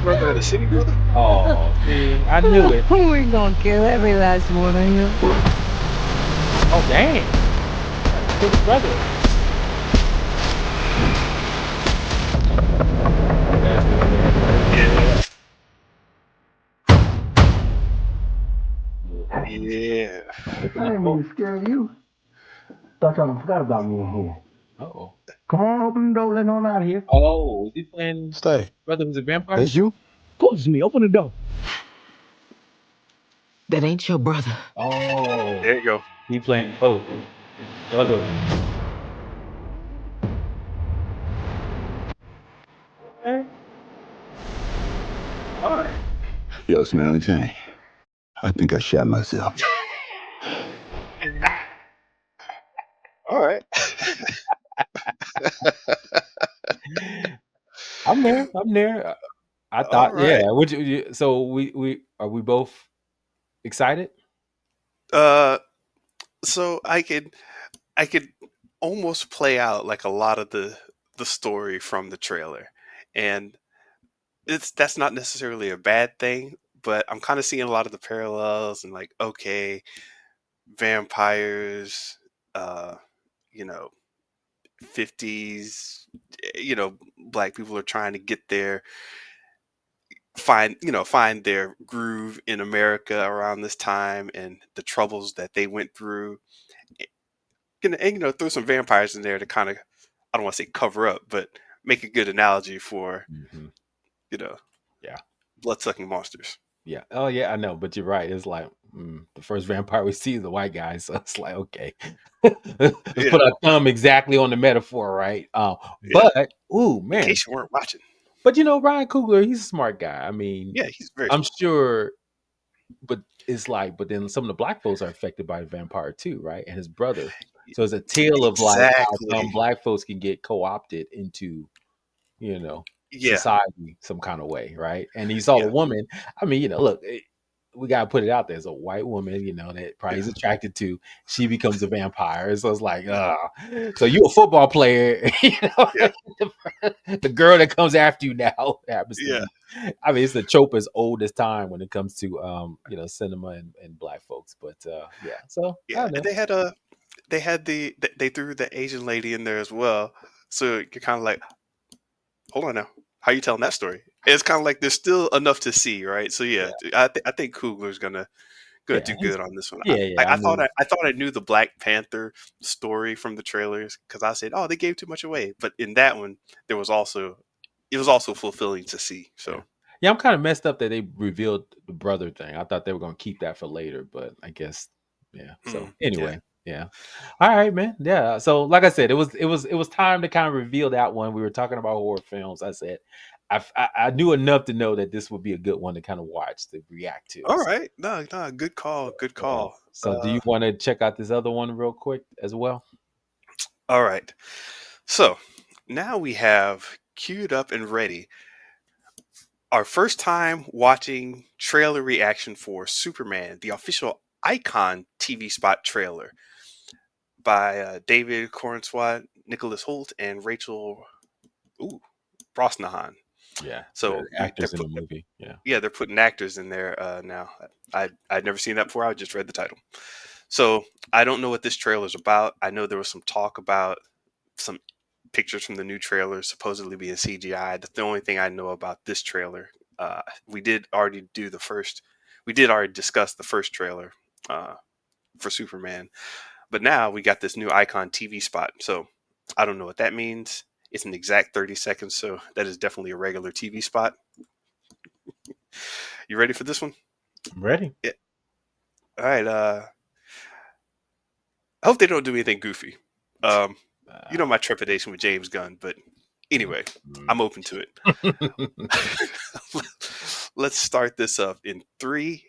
Brother of the city, brother? Oh, see, I knew it. We're gonna kill every last one of you. Oh, dang. To the brother. Yeah. I didn't mean to scare you. Thought y'all forgot about me in here. Oh. Come on, open the door, let on out of here. Oh, is he playing Stay. brother who's a vampire? That's you? Of course it's me. Open the door. That ain't your brother. Oh, There you go. he playing both. Brother. Okay. All right. Yo, Smelly Thing. I think I shot myself. All right. I'm there. I'm there. I All thought, yeah. right. So we are we both excited? Uh, so I could almost play out like a lot of the story from the trailer, and that's not necessarily a bad thing, but I'm kind of seeing a lot of the parallels and like, okay, vampires, uh, you know, 50s, black people are trying to get their find their groove in America around this time and the troubles that they went through. And throw some vampires in there to kind of, I don't want to say cover up, but make a good analogy for Hmm. you know Yeah. blood sucking monsters. Yeah. Oh yeah, I know, but you're right. It's like the first vampire we see is the white guy, so it's like okay, let's Yeah, put our thumb exactly on the metaphor, right? yeah. But ooh In man, case you weren't watching, but Ryan Coogler, he's a smart guy. I mean, yeah, he's very I'm smart. sure, but it's like, but then some of the black folks are affected by the vampire too, right? And his brother. So it's a tale of like how some Exactly. black folks can get co-opted into you know, Yeah, society some kind of way, right? And he saw a yeah, woman. I mean, look, we gotta put it out there. There's a white woman, that probably yeah, is attracted to. She becomes a vampire. So it's like, so you a football player, yeah, the girl that comes after you now happens to yeah, be. I mean, it's the trope as old as time when it comes to cinema and black folks. But yeah, so I yeah. don't And know. they threw the Asian lady in there as well. So you're kind of like, hold on now, how you telling that story? It's kind of like there's still enough to see, right? So Yeah, yeah, I think Kugler's gonna yeah, do good on this one. yeah. I mean, I thought I knew the Black Panther story from the trailers because I said, oh, they gave too much away. But in that one, there was also it was also fulfilling to see. yeah. So Yeah, I'm kind of messed up that they revealed the brother thing. I thought they were going to keep that for later, but I guess yeah. So yeah. anyway, yeah. All right, man. Yeah. So like I said, it was time to kind of reveal that one. We were talking about horror films. I said I knew enough to know that this would be a good one to kind of watch to react to. All right, no, no, good call, good So, call. so do you want to check out this other one real quick as well? All right. So now we have queued up and ready our first time watching trailer reaction for Superman, the official Icon TV spot trailer by David Corenswat, Nicholas Holt, and Rachel ooh, Brosnahan. Yeah, the So actors in the movie. Yeah. they're putting actors in there now. I'd never seen that before. I just read the title. So I don't know what this trailer is about. I know there was some talk about some pictures from the new trailer supposedly being CGI. That's the only thing I know about this trailer. We did already do the first. We did already discuss the first trailer uh, for Superman, but now we got this new Icon TV spot. So I don't know what that means. It's an exact 30 seconds, so that is definitely a regular TV spot. You ready for this one? I'm ready. Yeah. All right. I hope they don't do anything goofy. Um, you know Uh, my trepidation with James Gunn, but mm, anyway, mm. I'm open to it. Let's start this up in three,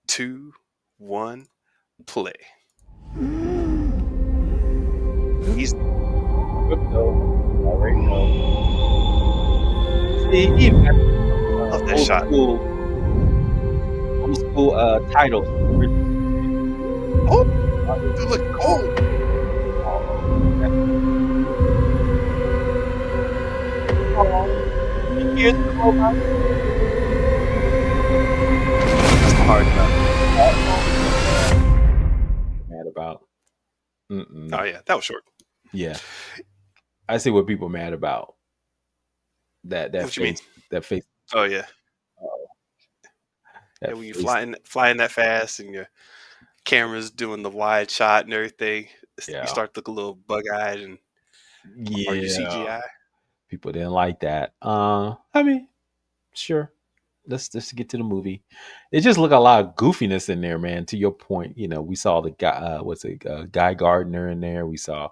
two, one, play. He's Crypto. Already know. See, he even got love that old shot. school, titles. Oh, dude, look. Oh, Here's the robot. that's the hard enough. Mad about. Oh Mm-mm. yeah, that was short. Yeah, I see what people mad about. That What you mean? face, that face, Oh yeah, yeah. that When you face. flying that fast and your camera's doing the wide shot and everything, you Yeah, start to look a little bug eyed. And are you yeah. CGI? People didn't like that. I mean, sure. Let's get to the movie. It just look a lot of goofiness in there, man. To your point, we saw the guy, Guy Gardner in there. We saw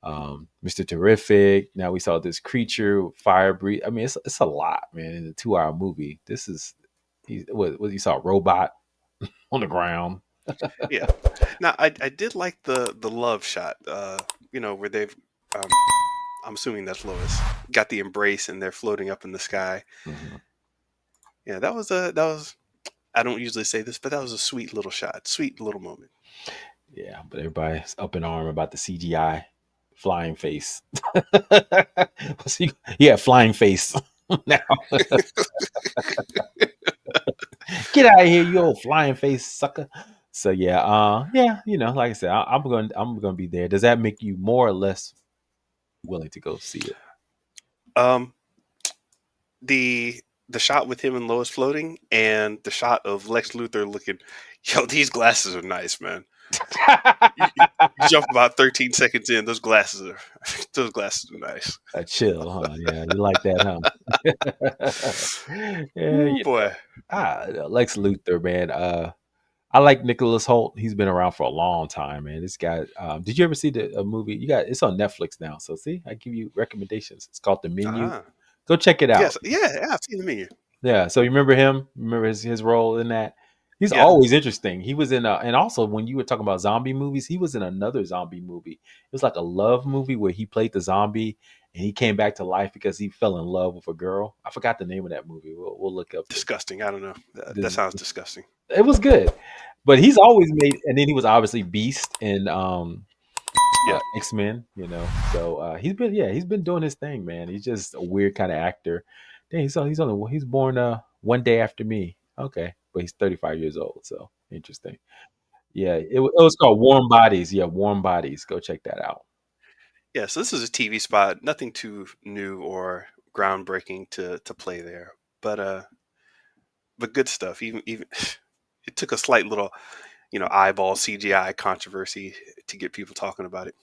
Mr. Terrific. Now we saw this creature, fire breathe. I mean, it's a lot, man. In a 2 hour movie, this is what you saw, a robot on the ground. Yeah. Now I did like the love shot. Where they've I'm assuming that's Lois got the embrace and they're floating up in the sky. Mhm. Yeah, that was. I don't usually say this, but that was a sweet little shot, sweet little moment. Yeah, but everybody's up in arm about the CGI flying face. See, yeah, flying face. Now, get out of here, you old flying face sucker. So yeah, yeah, like I said, I'm gonna be there. Does that make you more or less willing to go see it? Um, the the shot with him and Lois floating, and the shot of Lex Luthor looking, yo, these glasses are nice, man. You jump about 13 seconds in. Those glasses are nice. Chill, huh? Yeah, you like that, huh? Yeah, Ooh boy. Lex Luthor, man. I like Nicholas Holt. He's been around for a long time, man. This guy. Did you ever see the movie? It's on Netflix now. So see, I give you recommendations. It's called The Menu. Ah, Go check it out. yes, yeah. I've seen the menu. Yeah. So you remember him? Remember his role in that? He's Yeah, always interesting. He was in, and also when you were talking about zombie movies, he was in another zombie movie. It was like a love movie where he played the zombie and he came back to life because he fell in love with a girl. I forgot the name of that movie. We'll look up disgusting. I don't know. That this. sounds disgusting. It was good, but he's always made. And then he was obviously Beast in Yeah, X-Men. So he's been doing his thing, man. He's just a weird kind of actor. Dang, he's born one day after me. Okay, but he's 35 years old. So interesting. Yeah, it was called Warm Bodies. Yeah, Warm Bodies. Go check that out. yeah. So this is a TV spot. Nothing too new or groundbreaking to play there, but good stuff. Even it took a slight little eyeball CGI controversy to get people talking about it.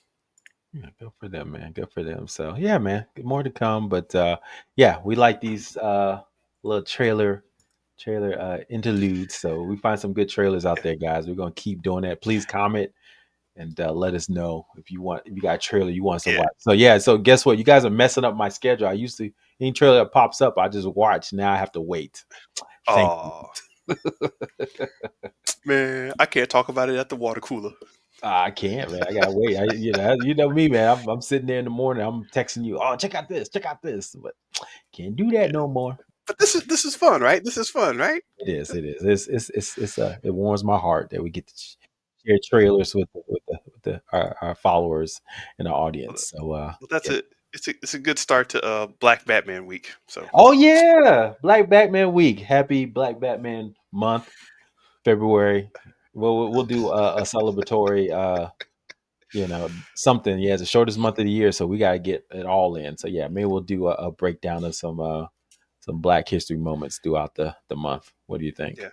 Yeah, good for them, man. Good for them. So yeah, man, more to come. But yeah, we like these little trailer interludes. So we find some good trailers out Yeah. there, guys. We're gonna keep doing that. Please comment and let us know if you got a trailer you want us to Yeah. watch. So yeah, so guess what? You guys are messing up my schedule. I used to any trailer that pops up, I just watch. Now I have to wait. Thank you. Oh man, I can't talk about it at the water cooler. I can't, man. I gotta wait. You know me, man. I'm sitting there in the morning. I'm texting you. Oh, check out this. Check out this. But can't do that Yeah. no more. But this is fun, right? This is fun, right? It is. It is. It warms my heart that we get to share trailers with our followers and our Well, audience. So that's yeah. it. It's a good start to Black Batman week. So Oh yeah, Black Batman week. Happy Black Batman month, February. We'll do a celebratory something. Yeah, it's the shortest month of the year, so we gotta get it all in. So yeah, maybe we'll do a breakdown of some Black History moments throughout the month. What do you think? yeah,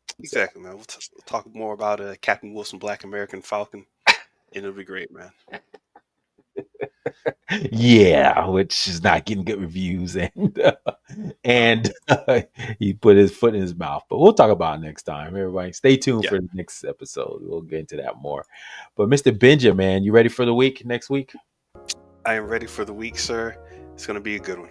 So exactly, man. We'll talk more about Captain Wilson, Black American Falcon, and it'll be great, man. yeah, which is not getting good reviews, and he put his foot in his mouth. But we'll talk about it next time. Everybody, stay tuned Yeah, for the next episode. We'll get into that more. But Mr. Benja, man, you ready for the week next week? I am ready for the week, sir. It's gonna be a good one.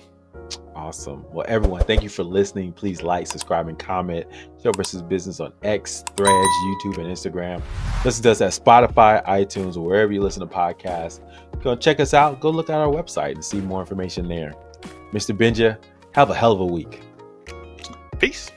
Awesome. Well, everyone, thank you for listening. Please like, subscribe, and comment. Show versus Business on X, Threads, YouTube, and Instagram. Listen to us at Spotify, iTunes, or wherever you listen to podcasts. Go check us out. Go look at our website and see more information there. Mr. Benja, have a hell of a week. Peace.